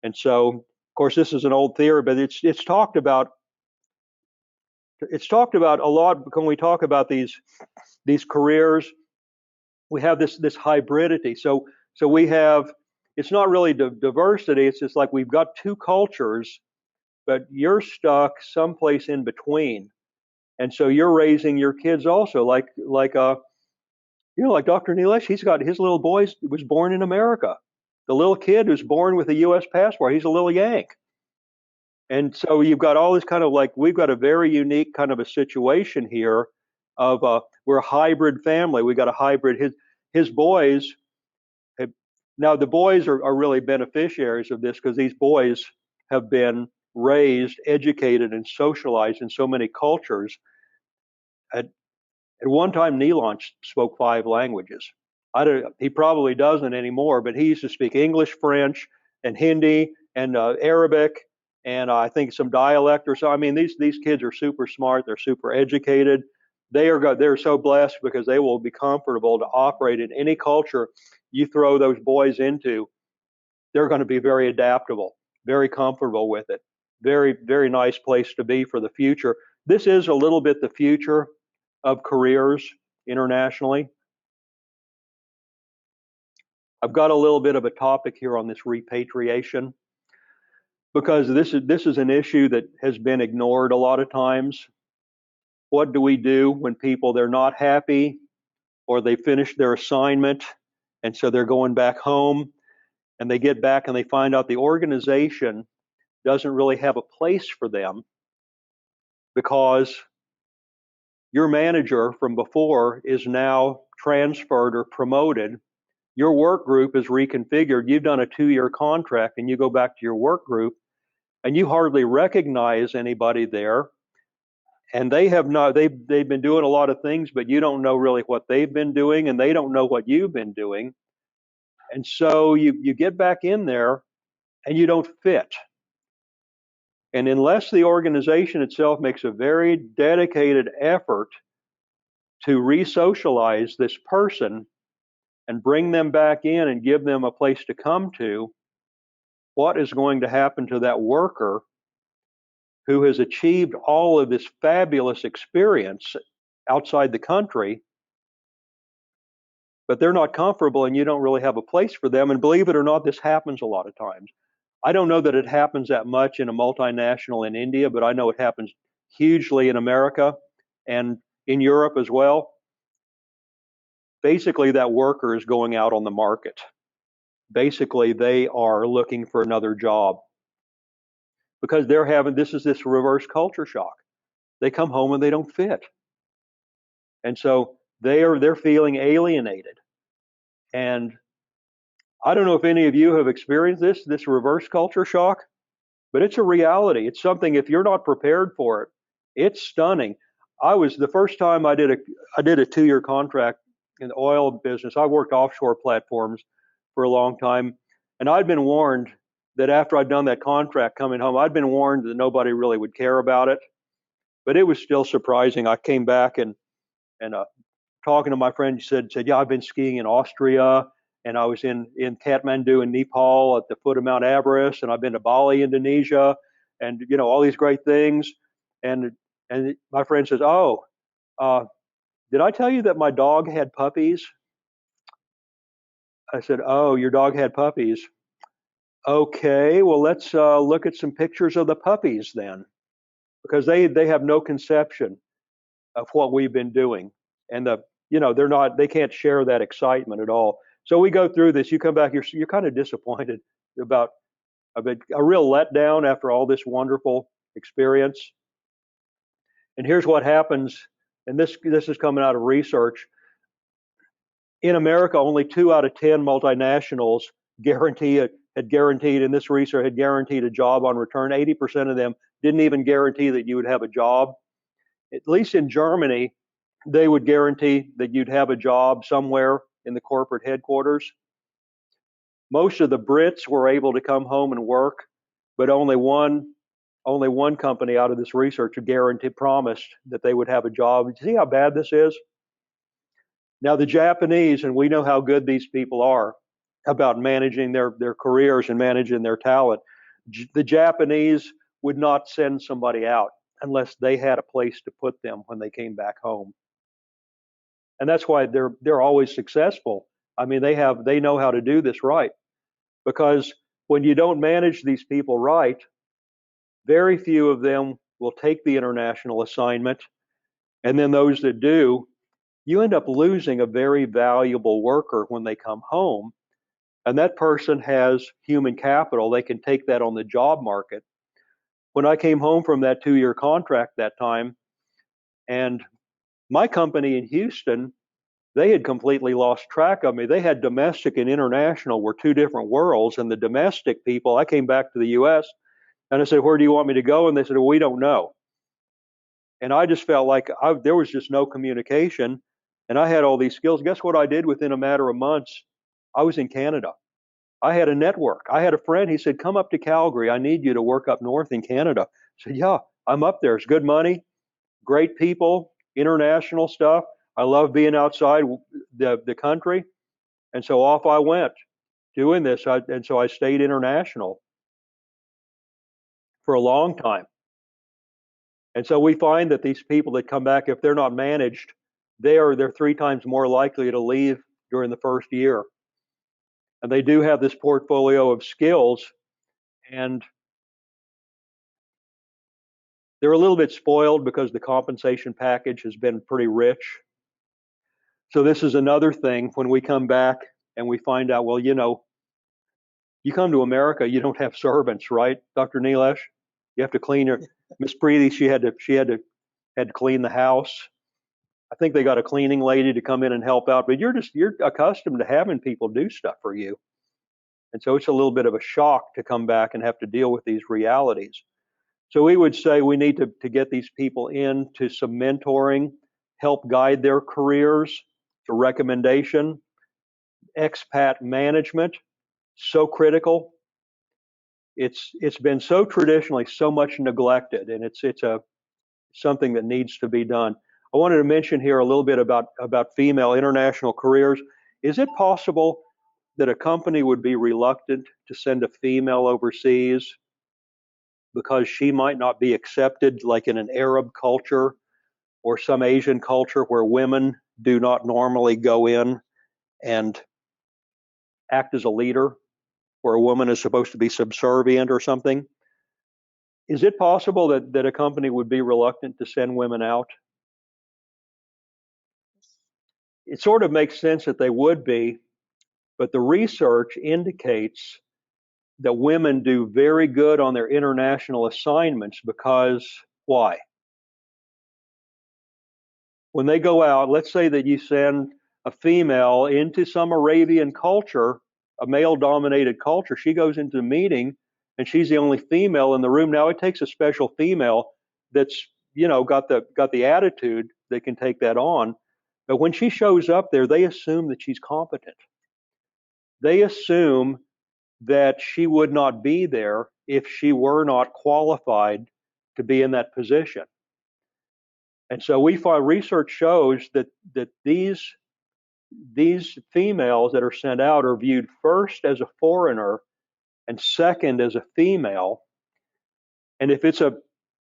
And so, of course, this is an old theory, but it's talked about. It's talked about a lot when we talk about these careers. We have this hybridity. So we have, it's not really diversity. It's just like we've got two cultures, but you're stuck someplace in between. And so you're raising your kids also, like Dr. Nilesh. He's got his little boy was born in America. the little kid who's born with a U.S. passport, he's a little Yank. And so you've got all this kind of like, we've got a very unique kind of a situation here of we're a hybrid family. We got a hybrid. His boys have, now the boys are really beneficiaries of this because these boys have been raised, educated, and socialized in so many cultures. At one time, Nealon spoke 5 languages. He probably doesn't anymore, but he used to speak English, French, and Hindi, and Arabic, and I think some dialect or so. I mean, these kids are super smart. They're super educated. They're so blessed because they will be comfortable to operate in any culture you throw those boys into. They're going to be very adaptable, very comfortable with it. Very, very nice place to be for the future. This is a little bit the future of careers internationally. I've got a little bit of a topic here on this repatriation because this is an issue that has been ignored a lot of times. What do we do when people, they're not happy or they finish their assignment and so they're going back home and they get back and they find out the organization doesn't really have a place for them because your manager from before is now transferred or promoted. Your work group is reconfigured. You've done a 2-year contract and you go back to your work group and you hardly recognize anybody there. And they've been doing a lot of things, but you don't know really what they've been doing and they don't know what you've been doing. And so you get back in there and you don't fit. And unless the organization itself makes a very dedicated effort to re-socialize this person and bring them back in and give them a place to come to, what is going to happen to that worker who has achieved all of this fabulous experience outside the country, but they're not comfortable and you don't really have a place for them? And believe it or not, this happens a lot of times. I don't know that it happens that much in a multinational in India, but I know it happens hugely in America and in Europe as well. Basically, that worker is going out on the market. Basically, they are looking for another job because this reverse culture shock. They come home and they don't fit. And so they're feeling alienated. And I don't know if any of you have experienced this reverse culture shock, but it's a reality. It's something, if you're not prepared for it, it's stunning. The first time I did a 2-year contract in the oil business. I worked offshore platforms for a long time, and I'd been warned that after I'd done that contract coming home, I'd been warned that nobody really would care about it. But it was still surprising. I came back and talking to my friend, he said, yeah, I've been skiing in Austria, and I was in Kathmandu in Nepal at the foot of Mount Everest, and I've been to Bali, Indonesia, and all these great things. And my friend says, oh, did I tell you that my dog had puppies? I said, oh, your dog had puppies. Okay, well, let's look at some pictures of the puppies then, because they have no conception of what we've been doing, and they can't share that excitement at all. So we go through this. You come back, you're kind of disappointed about a real letdown after all this wonderful experience. And here's what happens, and this is coming out of research. In America, only 2 out of 10 multinationals had guaranteed in this research had guaranteed a job on return. 80% of them didn't even guarantee that you would have a job. At least in Germany, they would guarantee that you'd have a job somewhere in the corporate headquarters. Most of the Brits were able to come home and work, but only one company out of this research promised that they would have a job. You see how bad this is? Now the Japanese, and we know how good these people are about managing their careers and managing their talent. The Japanese would not send somebody out unless they had a place to put them when they came back home. And that's why they're always successful. I mean, they know how to do this right, because when you don't manage these people right, very few of them will take the international assignment, and then those that do, you end up losing a very valuable worker when they come home, and that person has human capital. They can take that on the job market. When I came home from that 2-year contract that time, and my company in Houston, they had completely lost track of me. They had domestic and international were two different worlds. And the domestic people, I came back to the US and I said, where do you want me to go? And they said, well, we don't know. And I just felt like there was just no communication. And I had all these skills. Guess what I did within a matter of months? I was in Canada. I had a network. I had a friend. He said, come up to Calgary. I need you to work up north in Canada. I said, yeah, I'm up there. It's good money, great people, international stuff. I love being outside the country. And so off I went doing this. And so I stayed international for a long time. And so we find that these people that come back, if they're not managed, they're 3 times more likely to leave during the first year. And they do have this portfolio of skills, and they're a little bit spoiled because the compensation package has been pretty rich. So this is another thing when we come back and we find out, well, you come to America, you don't have servants, right, Dr. Nilesh? You have to clean your Miss Preeti. She had to clean the house. I think they got a cleaning lady to come in and help out, but you're accustomed to having people do stuff for you, and so it's a little bit of a shock to come back and have to deal with these realities. So we would say we need to get these people into some mentoring, help guide their careers, to recommendation, expat management, so critical. It's been so traditionally so much neglected, and it's something that needs to be done. I wanted to mention here a little bit about female international careers. Is it possible that a company would be reluctant to send a female overseas because she might not be accepted, like in an Arab culture or some Asian culture where women do not normally go in and act as a leader, where a woman is supposed to be subservient or something? Is it possible that a company would be reluctant to send women out? It sort of makes sense that they would be, but the research indicates that women do very good on their international assignments because why? When they go out, let's say that you send a female into some Arabian culture, a male-dominated culture. She goes into a meeting and she's the only female in the room. Now it takes a special female that's got the attitude that can take that on. But when she shows up there, they assume that she's competent. They assume that she would not be there if she were not qualified to be in that position. And so we find research shows that these females that are sent out are viewed first as a foreigner and second as a female. And if it's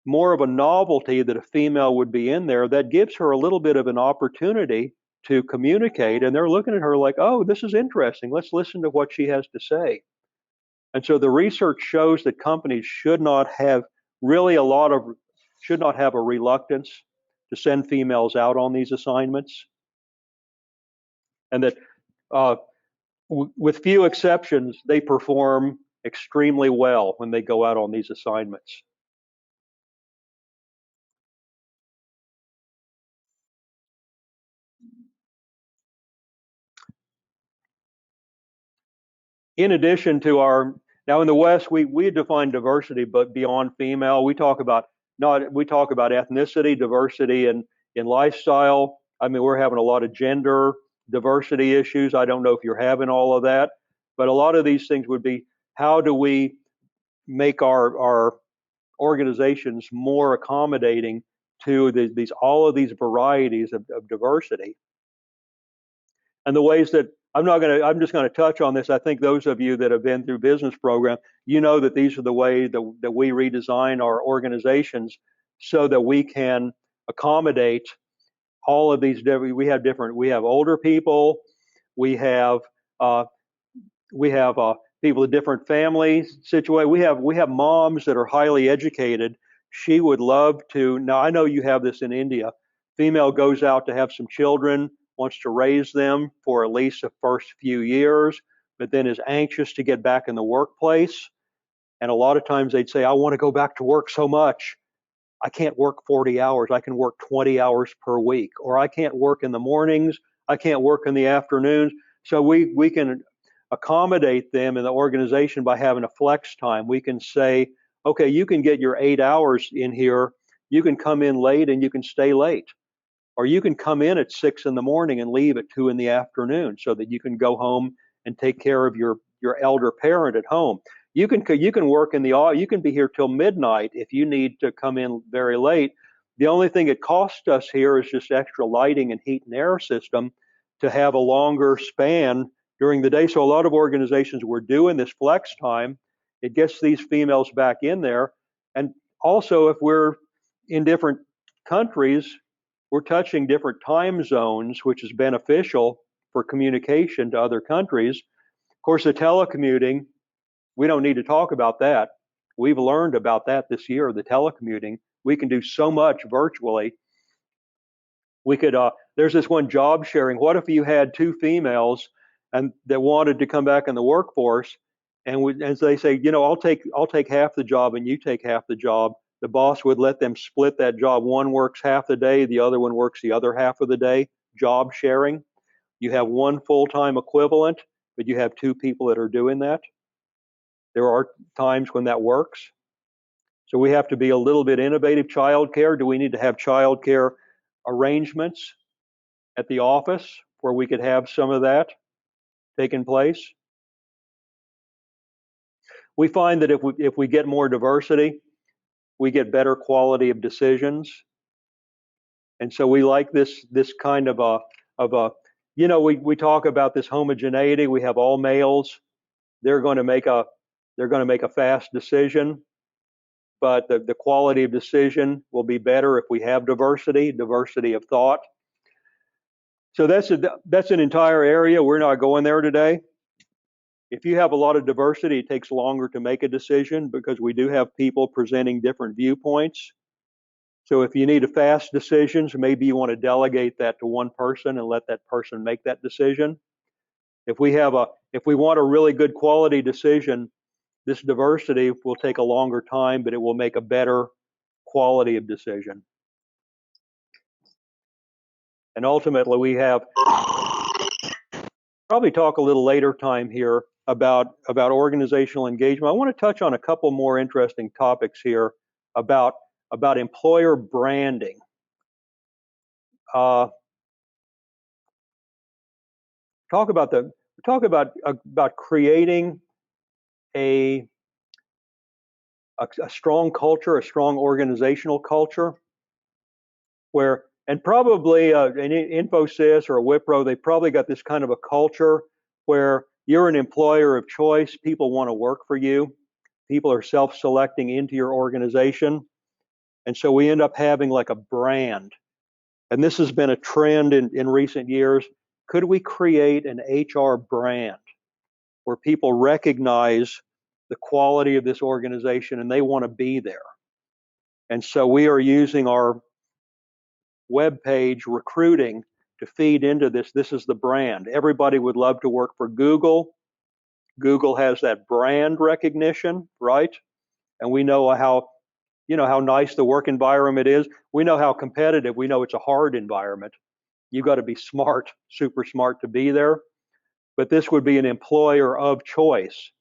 more of a novelty that a female would be in there, that gives her a little bit of an opportunity to communicate. And they're looking at her like, oh, this is interesting. Let's listen to what she has to say. And so the research shows that companies should not have a reluctance to send females out on these assignments. And that with few exceptions, they perform extremely well when they go out on these assignments. In addition to now in the West, we define diversity, but beyond female, we talk about ethnicity, diversity in lifestyle. I mean, we're having a lot of gender diversity issues. I don't know if you're having all of that, but a lot of these things would be, how do we make our organizations more accommodating to all of these varieties of diversity? And the ways that I'm just going to touch on this. I think those of you that have been through business program, you know that these are the way that we redesign our organizations so that we can accommodate all of these. We have older people, we have people with different family situations. We have moms that are highly educated. She would love to. Now I know you have this in India. Female goes out to have some children, wants to raise them for at least the first few years, but then is anxious to get back in the workplace. And a lot of times they'd say, I want to go back to work so much. I can't work 40 hours. I can work 20 hours per week. Or I can't work in the mornings. I can't work in the afternoons. So we can accommodate them in the organization by having a flex time. We can say, okay, you can get your 8 hours in here. You can come in late and you can stay late. Or you can come in at 6 in the morning and leave at 2 in the afternoon so that you can go home and take care of your elder parent at home. You can work you can be here till midnight if you need to come in very late. The only thing it costs us here is just extra lighting and heat and air system to have a longer span during the day. So a lot of organizations were doing this flex time. It gets these females back in there. And also, if we're in different countries, we're touching different time zones, which is beneficial for communication to other countries. Of course, the telecommuting, we don't need to talk about that. We've learned about that this year, the telecommuting. We can do so much virtually. We could, there's this one job sharing. What if you had two females and that wanted to come back in the workforce, and they say, I'll take half the job and you take half the job. The boss would let them split that job. One works half the day, the other one works the other half of the day. Job sharing. You have one full-time equivalent, but you have two people that are doing that. There are times when that works. So we have to be a little bit innovative. Childcare. Do we need to have childcare arrangements at the office where we could have some of that taking place? We find that if we get more diversity, we get better quality of decisions. And so we like this kind of a we talk about this homogeneity. We have all males. They're going to make a fast decision, but the quality of decision will be better if we have diversity of thought. So that's an entire area. We're not going there today. If you have a lot of diversity, it takes longer to make a decision because we do have people presenting different viewpoints. So if you need a fast decisions, maybe you want to delegate that to one person and let that person make that decision. If we want a really good quality decision, this diversity will take a longer time, but it will make a better quality of decision. And ultimately, we have probably talk a little later time here about organizational engagement. I want to touch on a couple more interesting topics here about employer branding. Talk about creating a strong culture, a strong organizational culture, where, and probably an Infosys or a Wipro, they probably got this kind of a culture where you're an employer of choice. People want to work for you. People are self-selecting into your organization. And so we end up having like a brand. And this has been a trend in recent years. Could we create an HR brand where people recognize the quality of this organization and they want to be there? And so we are using our web page recruiting to feed into this. This is the brand. Everybody would love to work for Google. Google has that brand recognition, right? And we know how nice the work environment is. We know how competitive. We know it's a hard environment. You've got to be smart, super smart to be there. But this would be an employer of choice.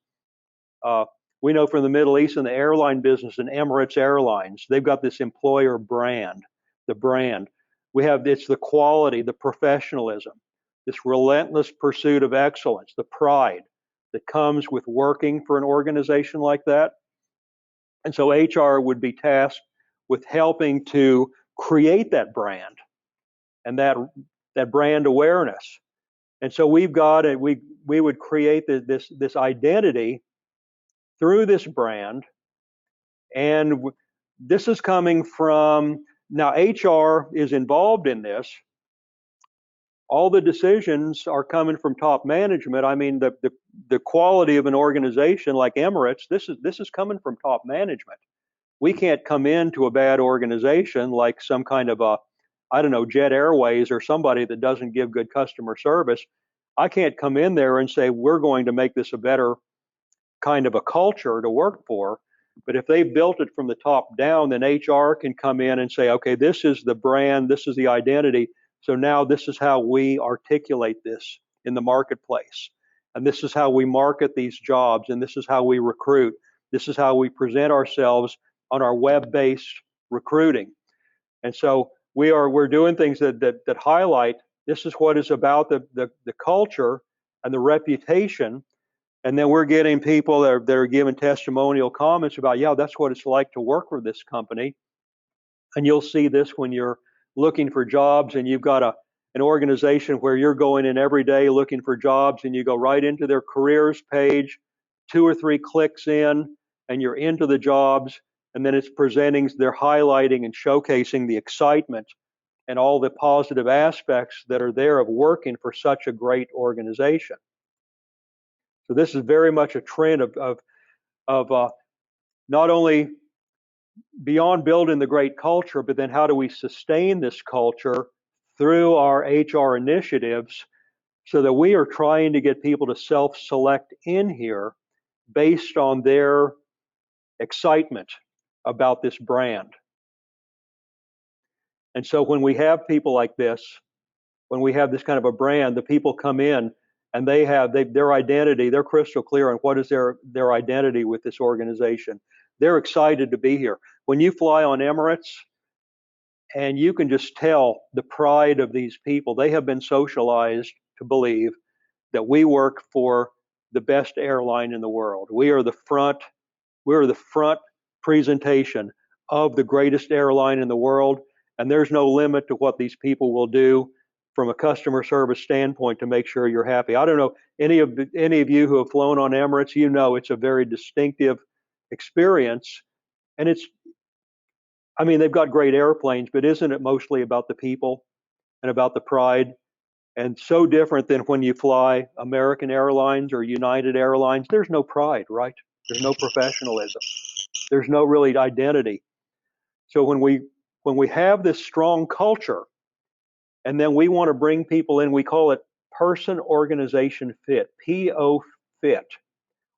We know from the Middle East and the airline business and Emirates Airlines, they've got this employer brand, the brand. It's the quality, the professionalism, this relentless pursuit of excellence, the pride that comes with working for an organization like that. And so HR would be tasked with helping to create that brand and that brand awareness. And so we would create this identity through this brand. And this is coming from, now HR is involved in this. All the decisions are coming from top management. I mean, the quality of an organization like Emirates, this is coming from top management. We can't come into a bad organization like some kind of Jet Airways or somebody that doesn't give good customer service. I can't come in there and say, we're going to make this a better kind of a culture to work for. But if they built it from the top down, then HR can come in and say, okay, this is the brand, this is the identity. So now this is how we articulate this in the marketplace. And this is how we market these jobs. And this is how we recruit. This is how we present ourselves on our web-based recruiting. And so we're doing things that highlight this is what is about the culture and the reputation. And then we're getting people that are giving testimonial comments about, yeah, that's what it's like to work for this company. And you'll see this when you're looking for jobs and you've got an organization where you're going in every day looking for jobs, and you go right into their careers page, 2 or 3 clicks in, and you're into the jobs. And then it's presenting, they're highlighting and showcasing the excitement and all the positive aspects that are there of working for such a great organization. So this is very much a trend of not only beyond building the great culture, but then how do we sustain this culture through our HR initiatives so that we are trying to get people to self-select in here based on their excitement about this brand. And so when we have people like this, when we have this kind of a brand, the people come in and their identity, they're crystal clear on what is their identity with this organization. They're excited to be here. When you fly on Emirates, and you can just tell the pride of these people, they have been socialized to believe that we work for the best airline in the world. We're the front presentation of the greatest airline in the world, and there's no limit to what these people will do from a customer service standpoint to make sure you're happy. I don't know any of you who have flown on Emirates, you know it's a very distinctive experience, and they've got great airplanes, but isn't it mostly about the people and about the pride? And so different than when you fly American Airlines or United Airlines. There's no pride, right? There's no professionalism. There's no really identity. So when we have this strong culture, and then we want to bring people in, we call it person organization fit, PO fit.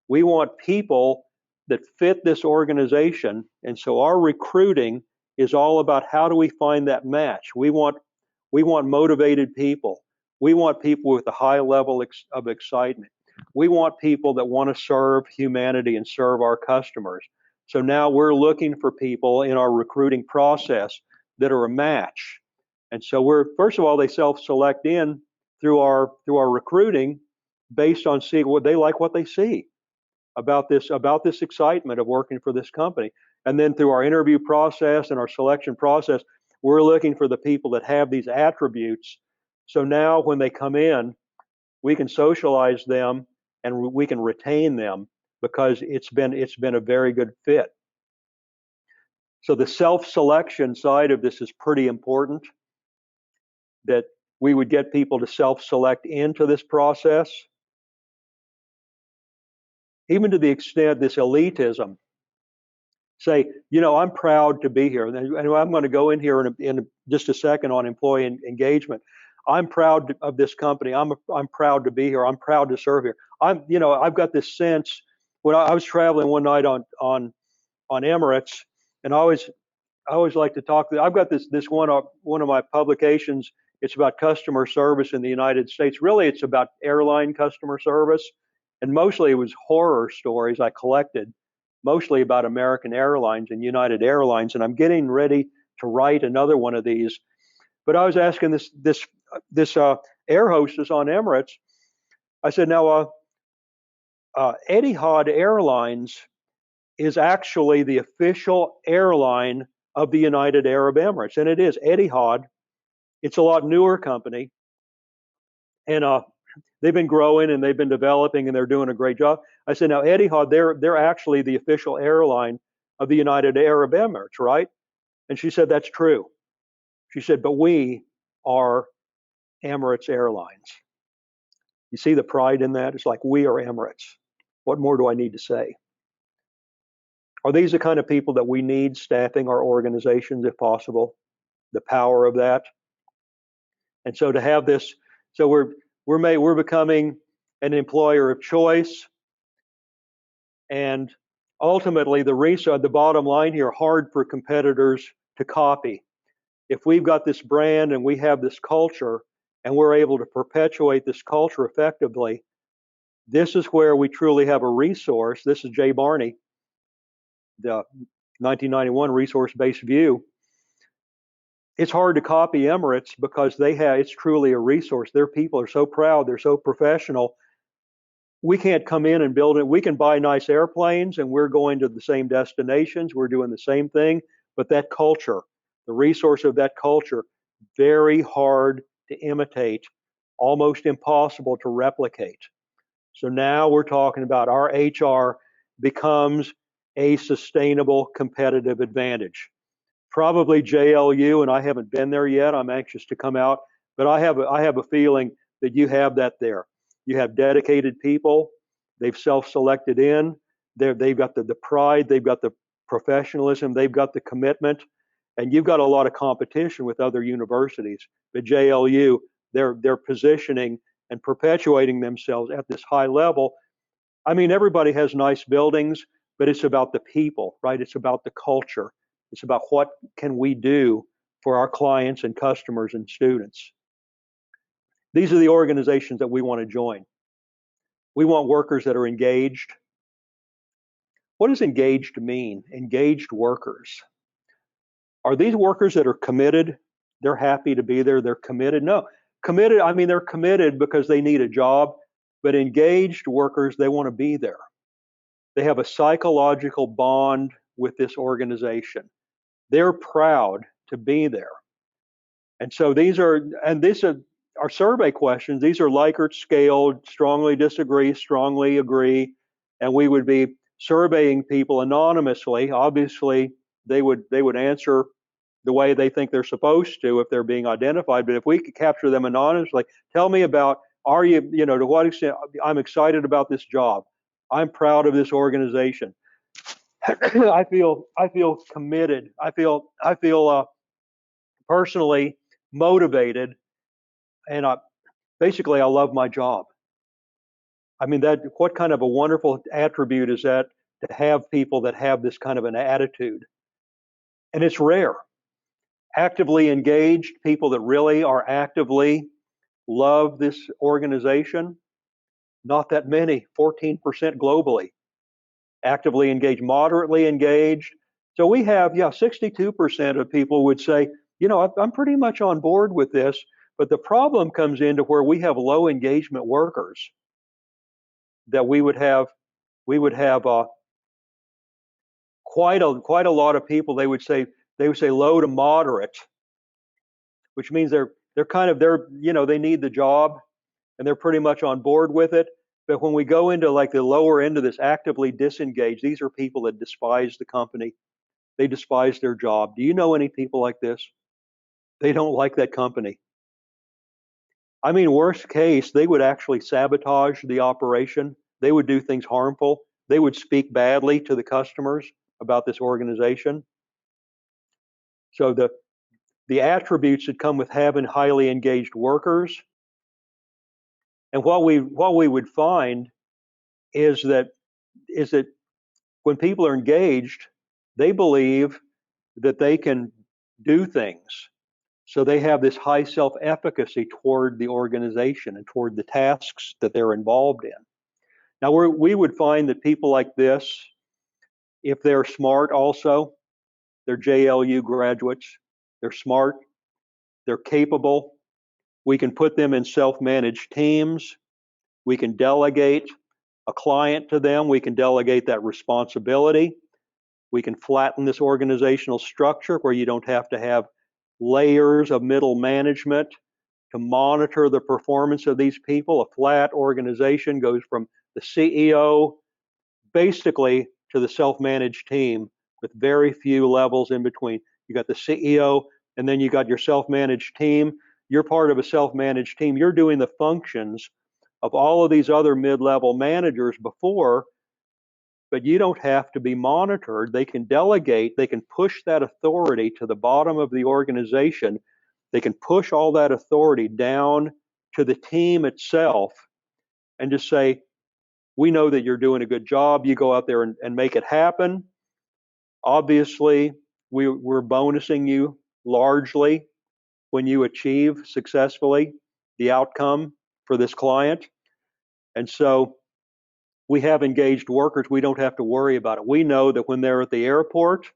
We want people that fit this organization. And so our recruiting is all about how do we find that match. We want motivated people. We want people with a high level of excitement. We want people that want to serve humanity and serve our customers. So now we're looking for people in our recruiting process that are a match. And so first of all, they self-select in through our recruiting based on seeing what they see about this excitement of working for this company. And then through our interview process and our selection process, we're looking for the people that have these attributes. So now when they come in, we can socialize them and we can retain them because it's been a very good fit. So the self-selection side of this is pretty important, that we would get people to self-select into this process. Even to the extent this elitism, say, I'm proud to be here. And I'm going to go in here in just a second on employee engagement. I'm proud of this company. I'm proud to be here. I'm proud to serve here. I've got this sense when I was traveling one night on Emirates, and I always like to talk. I've got this one of my publications. It's about customer service in the United States. Really, it's about airline customer service, and mostly it was horror stories I collected, mostly about American Airlines and United Airlines. And I'm getting ready to write another one of these. But I was asking this air hostess on Emirates. I said, now, Etihad Airlines is actually the official airline of the United Arab Emirates, and it is Etihad. It's a lot newer company, and they've been growing and they've been developing and they're doing a great job. I said, now Etihad, they're actually the official airline of the United Arab Emirates, right? And she said, that's true. She said, but we are Emirates Airlines. You see the pride in that? It's like, we are Emirates. What more do I need to say? Are these the kind of people that we need staffing our organizations if possible? The power of that. And so to have this, so We're becoming an employer of choice, and ultimately the bottom line here, hard for competitors to copy. If we've got this brand and we have this culture and we're able to perpetuate this culture effectively, this is where we truly have a resource. This is Jay Barney, the 1991 resource-based view. It's hard to copy Emirates because it's truly a resource. Their people are so proud, they're so professional. We can't come in and build it. We can buy nice airplanes and we're going to the same destinations, we're doing the same thing, but that culture, the resource of that culture, very hard to imitate, almost impossible to replicate. So now we're talking about our HR becomes a sustainable competitive advantage. Probably JLU, and I haven't been there yet. I'm anxious to come out, but I have a feeling that you have that there. You have dedicated people. They've self-selected in. They've got the pride. They've got the professionalism. They've got the commitment, and you've got a lot of competition with other universities. But JLU, they're positioning and perpetuating themselves at this high level. I mean, everybody has nice buildings, but it's about the people, right? It's about the culture. It's about what can we do for our clients and customers and students. These are the organizations that we want to join. We want workers that are engaged. What does engaged mean? Engaged workers. Are these workers that are committed? They're happy to be there. They're committed? No. Committed, I mean, they're committed because they need a job, but engaged workers, they want to be there. They have a psychological bond with this organization. They're proud to be there. And so these are our survey questions. These are Likert scaled, strongly disagree, strongly agree, and we would be surveying people anonymously. Obviously, they would answer the way they think they're supposed to if they're being identified. But if we could capture them anonymously, tell me about, are you, to what extent, I'm excited about this job. I'm proud of this organization. I feel committed. I feel personally motivated, and basically I love my job. I mean, what kind of a wonderful attribute is that, to have people that have this kind of an attitude? And it's rare. Actively engaged people that really are actively love this organization, not that many, 14% globally. Actively engaged, moderately engaged. So we have, 62% of people would say, I'm pretty much on board with this, but the problem comes into where we have low engagement workers, that we would have quite a lot of people. They would say low to moderate, which means they need the job and they're pretty much on board with it. But when we go into like the lower end of this, actively disengaged, these are people that despise the company. They despise their job. Do you know any people like this? They don't like that company. I mean, worst case, they would actually sabotage the operation. They would do things harmful. They would speak badly to the customers about this organization. So the attributes that come with having highly engaged workers, and what we would find is that when people are engaged, they believe that they can do things. So they have this high self-efficacy toward the organization and toward the tasks that they're involved in. Now, we would find that people like this, if they're smart also, they're JLU graduates, they're smart, they're capable, we can put them in self-managed teams, we can delegate a client to them, we can delegate that responsibility, we can flatten this organizational structure where you don't have to have layers of middle management to monitor the performance of these people. A flat organization goes from the CEO basically to the self-managed team with very few levels in between. You got the CEO, and then you got your self-managed team. You're part of a self-managed team. You're doing the functions of all of these other mid-level managers before, but you don't have to be monitored. They can delegate, they can push that authority to the bottom of the organization. They can push all that authority down to the team itself and just say, we know that you're doing a good job. You go out there and make it happen. Obviously, we're bonusing you largely when you achieve successfully the outcome for this client. And so we have engaged workers. We don't have to worry about it. We know that when they're at the airport,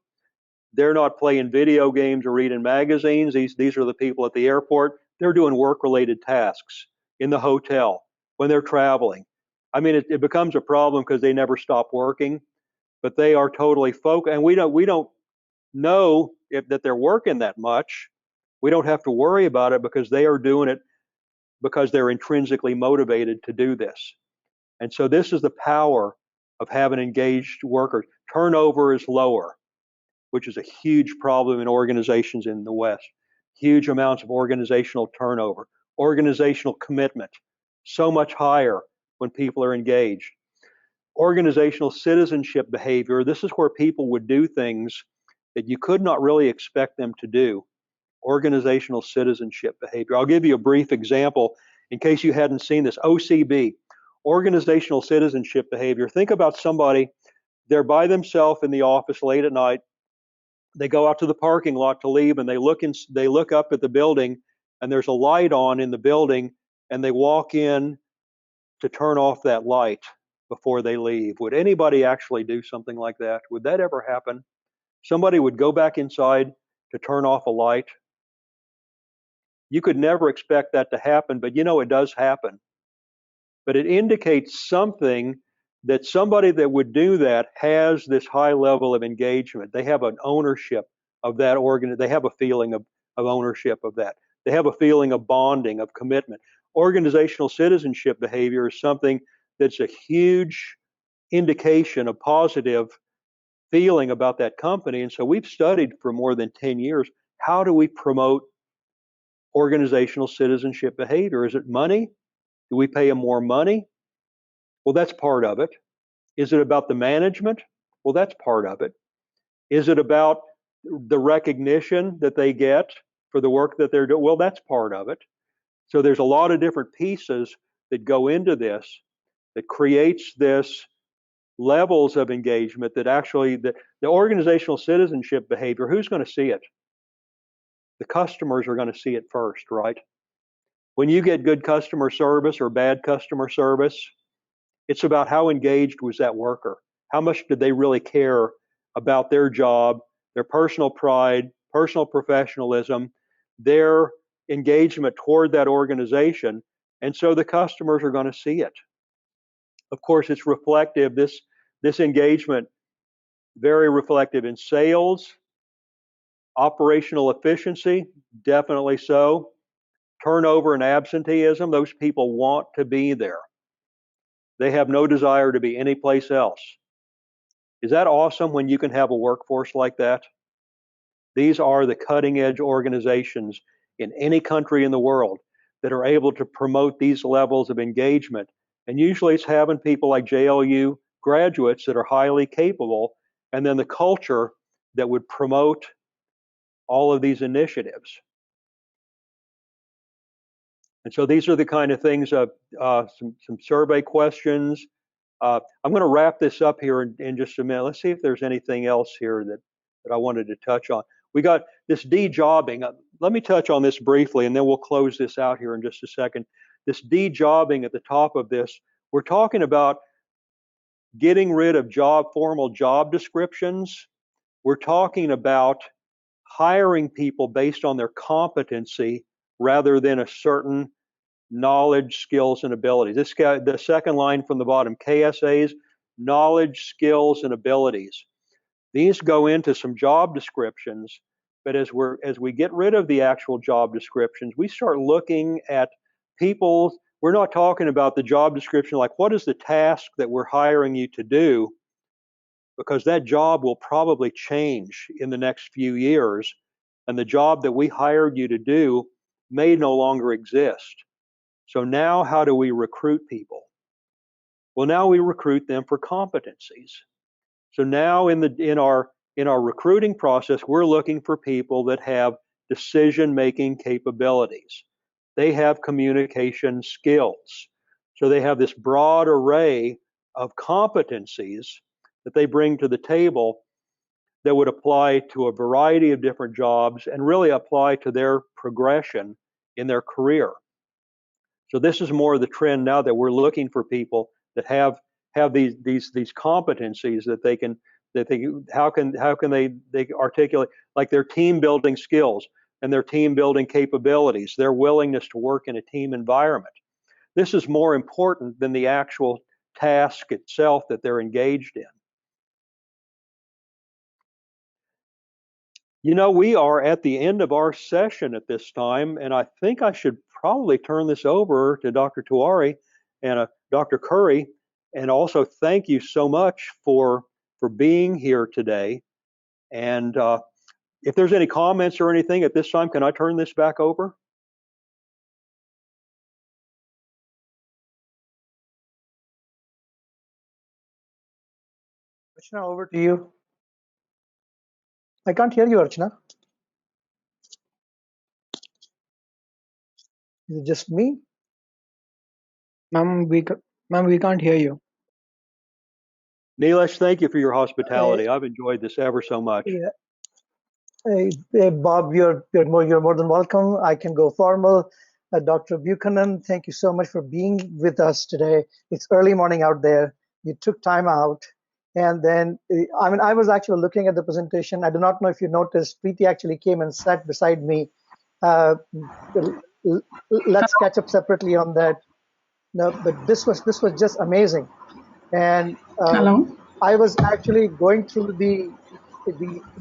they're not playing video games or reading magazines. These are the people at the airport. They're doing work-related tasks in the hotel when they're traveling. I mean, it becomes a problem because they never stop working, but they are totally focused. And we don't know that they're working that much. We don't have to worry about it because they are doing it because they're intrinsically motivated to do this. And so this is the power of having engaged workers. Turnover is lower, which is a huge problem in organizations in the West. Huge amounts of organizational turnover, organizational commitment, so much higher when people are engaged. Organizational citizenship behavior, this is where people would do things that you could not really expect them to do. Organizational citizenship behavior. I'll give you a brief example in case you hadn't seen this. OCB, organizational citizenship behavior. Think about somebody, they're by themselves in the office late at night. They go out to the parking lot to leave and they look up at the building and there's a light on in the building and they walk in to turn off that light before they leave. Would anybody actually do something like that? Would that ever happen? Somebody would go back inside to turn off a light. You could never expect that to happen, but you know it does happen. But it indicates something that somebody that would do that has this high level of engagement. They have an ownership of that organ. They have a feeling of ownership of that. They have a feeling of bonding, of commitment. Organizational citizenship behavior is something that's a huge indication of positive feeling about that company. And so we've studied for more than 10 years, how do we promote organizational citizenship behavior? Is it money? Do we pay them more money? Well, that's part of it. Is it about the management? Well, that's part of it. Is it about the recognition that they get for the work that they're doing? Well, that's part of it. So there's a lot of different pieces that go into this that creates this levels of engagement that actually the organizational citizenship behavior, who's going to see it? The customers are going to see it first, right? When you get good customer service or bad customer service, it's about how engaged was that worker? How much did they really care about their job, their personal pride, personal professionalism, their engagement toward that organization? And so the customers are going to see it. Of course, it's reflective, this engagement, very reflective in sales, operational efficiency, definitely so. Turnover and absenteeism, those people want to be there. They have no desire to be anyplace else. Is that awesome when you can have a workforce like that? These are the cutting edge organizations in any country in the world that are able to promote these levels of engagement. And usually it's having people like JLU graduates that are highly capable, and then the culture that would promote all of these initiatives. And so these are the kind of things, some survey questions. I'm going to wrap this up here in just a minute. Let's see if there's anything else here that I wanted to touch on. We got this de-jobbing. Let me touch on this briefly, and then we'll close this out here in just a second. This de-jobbing at the top of this, we're talking about getting rid of formal job descriptions. We're talking about hiring people based on their competency rather than a certain knowledge, skills, and abilities. The second line from the bottom, KSAs, knowledge, skills, and abilities. These go into some job descriptions, but as we get rid of the actual job descriptions, we start looking at people. We're not talking about the job description like what is the task that we're hiring you to do, because that job will probably change in the next few years, and the job that we hired you to do may no longer exist. So now how do we recruit people? Well, now we recruit them for competencies. So now in our recruiting process, we're looking for people that have decision-making capabilities. they have communication skills. So they have this broad array of competencies that they bring to the table that would apply to a variety of different jobs and really apply to their progression in their career. So this is more of the trend now, that we're looking for people that have these competencies that they can how can they articulate, like their team building skills and their team building capabilities, their willingness to work in a team environment. This is more important than the actual task itself that they're engaged in. You know, we are at the end of our session at this time, and I think I should probably turn this over to Dr. Tiwari and Dr. Curry, and also thank you so much for being here today. And if there's any comments or anything at this time, can I turn this back over? Archana, over to you. I can't hear you, Archana. Is it just me? Ma'am, we can't hear you. Nilesh, thank you for your hospitality. I've enjoyed this ever so much. Yeah. Hey, Bob, you're more than welcome. I can go formal. Dr. Buchanan, thank you so much for being with us today. It's early morning out there. You took time out. And then, I was actually looking at the presentation. I do not know if you noticed, Preeti actually came and sat beside me. Let's catch up separately on that. No, but this was just amazing. And Hello. I was actually going through the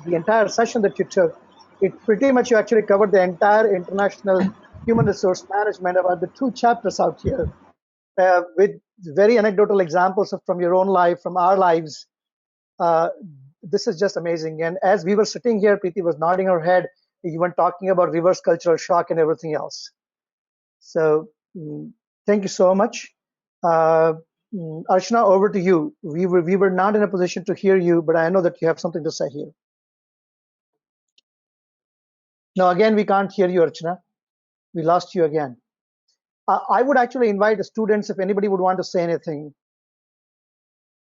entire session that you took. It pretty much, you actually covered the entire international human resource management, about the 2 chapters out here, with very anecdotal examples from your own life, from our lives. This is just amazing. And as we were sitting here, Preeti was nodding her head. You were talking about reverse cultural shock and everything else. So thank you so much. Archana, over to you. We were not in a position to hear you, but I know that you have something to say here. No, again, we can't hear you, Archana. We lost you again. I would actually invite the students, if anybody would want to say anything.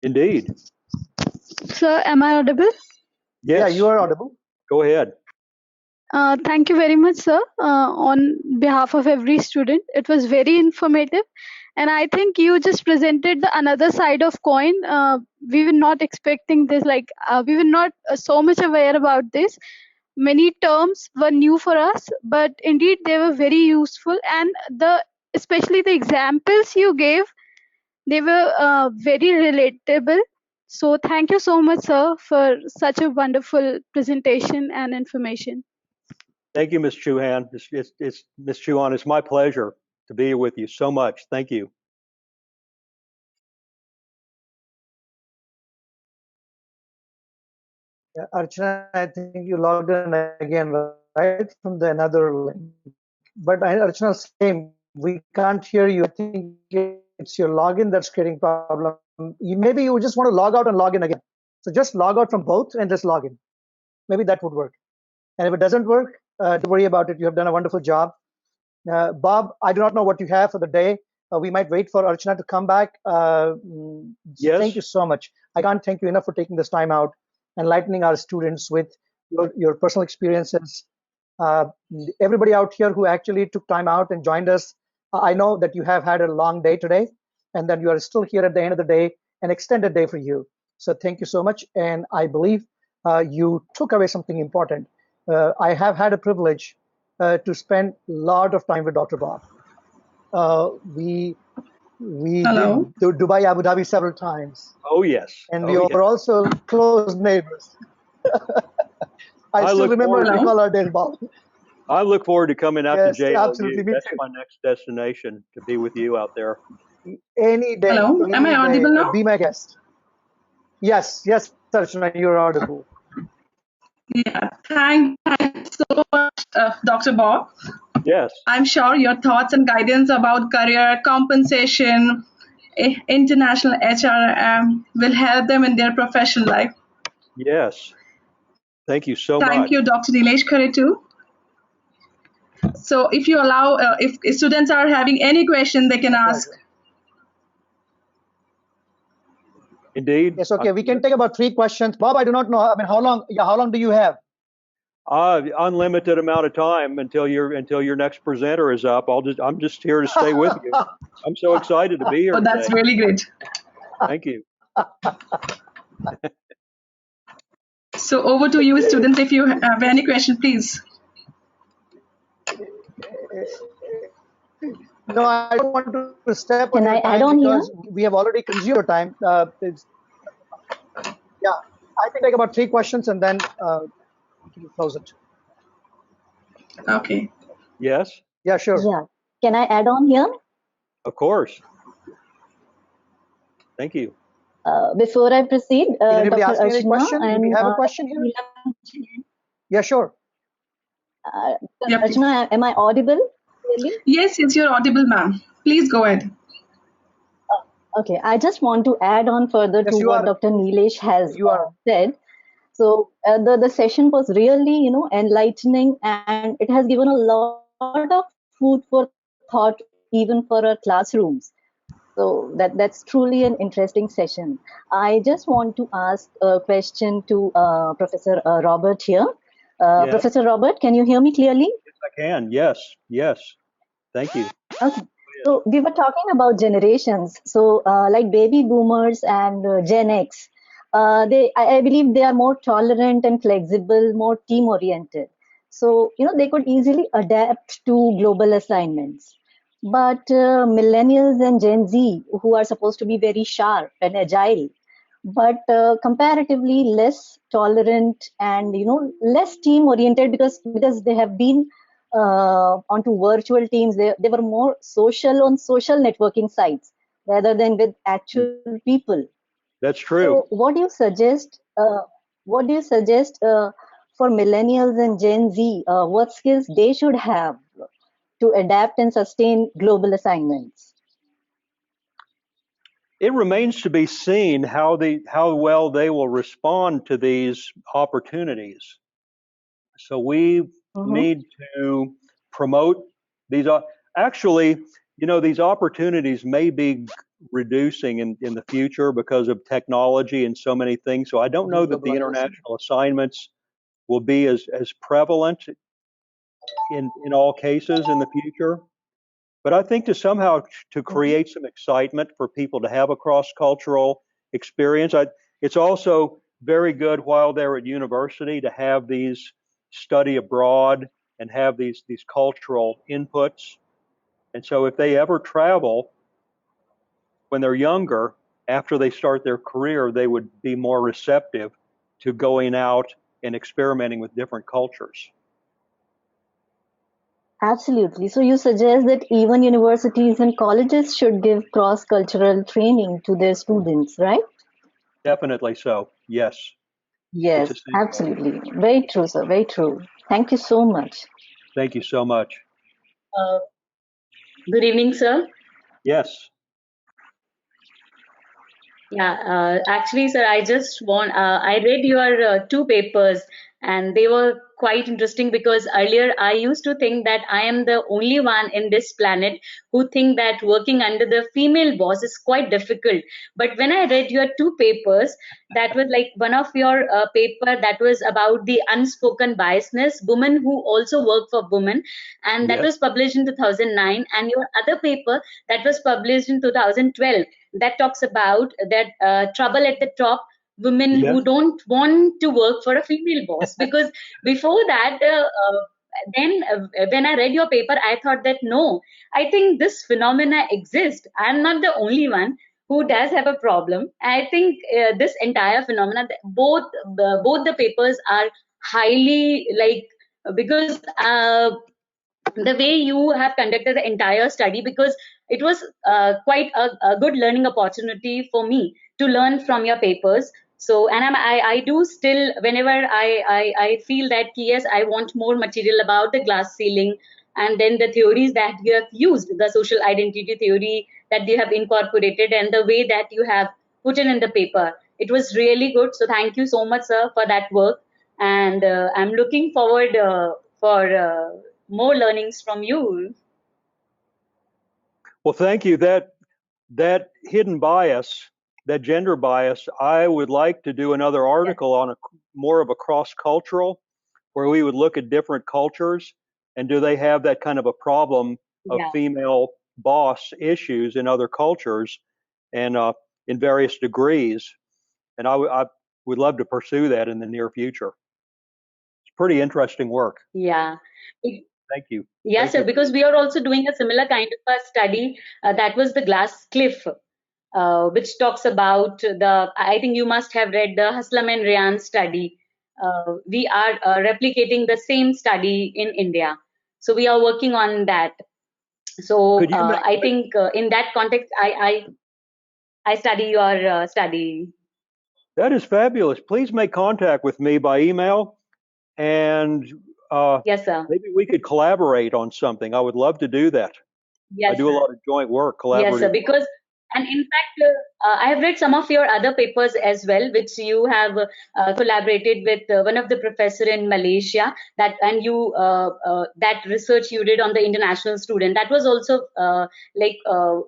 Indeed. Sir, am I audible? Yes. Yeah, you are audible. Go ahead. Thank you very much, sir. On behalf of every student, it was very informative. And I think you just presented the another side of coin. We were not expecting this, we were not so much aware about this. Many terms were new for us, but indeed they were very useful. And especially the examples you gave, they were very relatable. So thank you so much, sir, for such a wonderful presentation and information. Thank you, Ms. Chouhan. It's Ms. Chouhan, it's my pleasure to be with you so much. Thank you. Yeah, Archana, I think you logged in again, right, from the another link. But Archana, same, we can't hear you. I think it's your login that's creating problem. Maybe you just want to log out and log in again. So just log out from both and just log in. Maybe that would work. And if it doesn't work, don't worry about it. You have done a wonderful job. Bob, I do not know what you have for the day. We might wait for Archana to come back. Yes. Thank you so much. I can't thank you enough for taking this time out, enlightening our students with your personal experiences. Everybody out here who actually took time out and joined us, I know that you have had a long day today, and that you are still here at the end of the day, an extended day for you. So thank you so much. And I believe you took away something important. I have had a privilege to spend a lot of time with Dr. Bob. We Hello. did Dubai, Abu Dhabi several times. Oh, yes. And we were also close neighbors. I still remember we call our days, Bob. I look forward to coming out to JLU. Absolutely, me That's too. my next destination, to be with you out there. Any day. Hello, am I audible now? Be my guest. Yes, Archana, you're audible. Yeah, thank you so much, Dr. Bob. Yes. I'm sure your thoughts and guidance about career compensation, international HR will help them in their professional life. Yes. Thank you so much. Thank you, Dr. Nilesh Khare too. So if you allow, if students are having any question, they can ask. Indeed. Yes, okay. We can take about 3 questions. Bob, I do not know. I mean, how long? Yeah, how long do you have? Unlimited amount of time until your next presenter is up. I'm just here to stay with you. I'm so excited to be here Oh, that's today. really great. Thank you. So over to you, students. If you have any question, please. No, I don't want to step on Can your I add time on here? because we have already consumed your time. Yeah, I can take about 3 questions and then we can close it. Okay. Yes, Yeah, sure. Yeah. Can I add on here? of course. Thank you. Before I proceed, Can anybody Dr. ask me any Archana question? Do we and have a question here? Yeah, sure. Yeah, please. Archana, am I audible clearly? Yes, yes, you're audible, ma'am. Please go ahead. Okay, I just want to add on further Yes, to you what are. Dr. Nilesh has You are. said. So the session was really, enlightening, and it has given a lot of food for thought even for our classrooms. So that's truly an interesting session. I just want to ask a question to Professor Robert here. Yes, Professor Robert, can you hear me clearly? I can. Yes, yes. Thank you. Okay. So we were talking about generations. So like baby boomers and Gen X, I believe they are more tolerant and flexible, more team oriented. So they could easily adapt to global assignments. But millennials and Gen Z, who are supposed to be very sharp and agile, but comparatively less tolerant and less team oriented because they have been onto virtual teams. They were more social on social networking sites rather than with actual people. That's true. So what do you suggest for millennials and Gen Z, what skills they should have to adapt and sustain global assignments? It remains to be seen how well they will respond to these opportunities. So we need to promote these. Actually, these opportunities may be reducing in the future because of technology and so many things. So I don't know that the international assignments will be as prevalent in all cases in the future. But I think to create some excitement for people to have a cross-cultural experience. It's also very good while they're at university to have these study abroad and have these cultural inputs. And so if they ever travel when they're younger, after they start their career, they would be more receptive to going out and experimenting with different cultures. Absolutely. So you suggest that even universities and colleges should give cross-cultural training to their students, right? Definitely so. Yes. Yes, It's essential. absolutely. Very true, sir. Very true. Thank you so much. Thank you so much. Good evening, sir. Yes. Yeah, actually, sir, I read your 2 papers, and they were quite interesting because earlier I used to think that I am the only one in this planet who think that working under the female boss is quite difficult. But when I read your 2 papers, that was like one of your paper that was about the unspoken biasness, women who also work for women, and that Yes. was published in 2009, and your other paper that was published in 2012 that talks about that trouble at the top, women Yes. who don't want to work for a female boss. Because before that, then when I read your paper, I thought that no, I think this phenomena exists. I'm not the only one who does have a problem. I think this entire phenomena, both the papers are highly because the way you have conducted the entire study, because it was quite a good learning opportunity for me to learn from your papers. So, and I do still, whenever I feel that yes, I want more material about the glass ceiling, and then the theories that you have used, the social identity theory that you have incorporated, and the way that you have put it in the paper, it was really good. So thank you so much, sir, for that work. And I'm looking forward for more learnings from you. Well, thank you. That hidden bias, that gender bias, I would like to do another article on a more of a cross-cultural, where we would look at different cultures and do they have that kind of a problem of Yeah. female boss issues in other cultures and in various degrees. And I would love to pursue that in the near future. It's pretty interesting work. Yeah. Thank you. Yes, Thank sir, you. because we are also doing a similar kind of a study. That was the glass cliff, which talks about I think you must have read the Haslam and Ryan study. We are replicating the same study in India. So we are working on that. So Could you I think in that context, I study your study. That is fabulous. Please make contact with me by email, and Yes, sir. maybe we could collaborate on something. I would love to do that. Yes, I do a sir. lot of joint work, Yes, collaborative sir. work. Because, and in fact, I have read some of your other papers as well, which you have collaborated with one of the professor in Malaysia. And you that research you did on the international student, that was also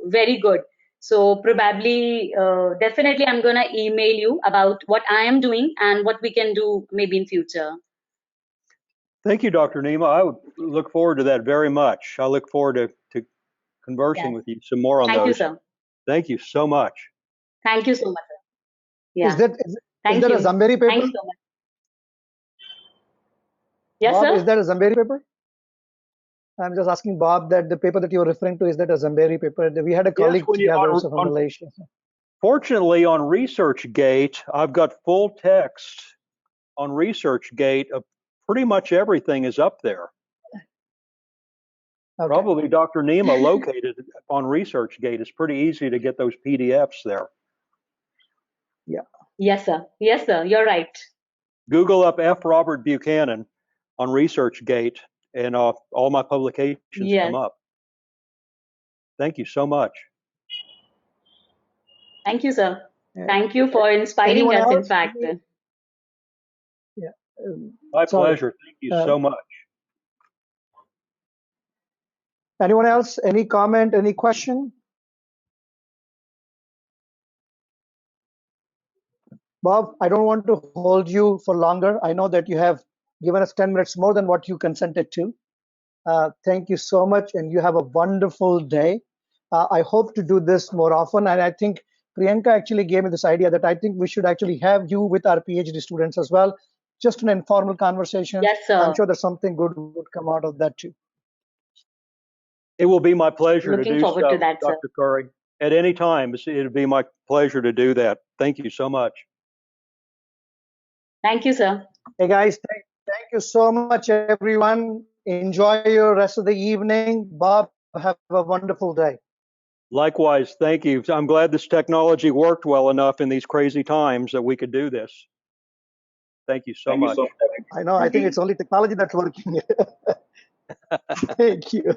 very good. So probably, definitely, I'm gonna email you about what I am doing and what we can do maybe in future. Thank you, Dr. Nima. I would look forward to that very much. I look forward to conversing Yes. with you some more on Thank those. you, sir. Thank you so much. Thank you so much, sir. Yeah. Is there Thank a you. Zamberi paper? Thank you so much. Yes, Bob, sir. is that a Zamberi paper? I'm just asking Bob that the paper that you were referring to, is that a Zamberi paper? We had a colleague together also from Malaysia. Fortunately, on ResearchGate, I've got full text on ResearchGate of pretty much everything is up there. Okay. Probably Dr. Nima located on ResearchGate. It's pretty easy to get those PDFs there. Yeah. Yes, sir. Yes, sir. You're right. Google up F. Robert Buchanan on ResearchGate, and all my publications come up. Thank you so much. Thank you, sir. Yeah. Thank you for inspiring Anyone us, in else? fact. Yeah. My Sorry. pleasure. Thank you so much. Anyone else? Any comment? Any question? Bob, I don't want to hold you for longer. I know that you have given us 10 minutes more than what you consented to. Thank you so much, and you have a wonderful day. I hope to do this more often, and I think Priyanka actually gave me this idea that I think we should actually have you with our PhD students as well, just an informal conversation. Yes, sir. I'm sure that something good would come out of that too. It will be my pleasure Looking to do forward so, to that, sir. Dr. Curry. At any time, it'd be my pleasure to do that. Thank you so much. Thank you, sir. Hey guys, thank you so much, everyone. Enjoy your rest of the evening. Bob, have a wonderful day. Likewise, thank you. I'm glad this technology worked well enough in these crazy times that we could do this. Thank you so much. I know, I think it's only technology that's working. Thank you.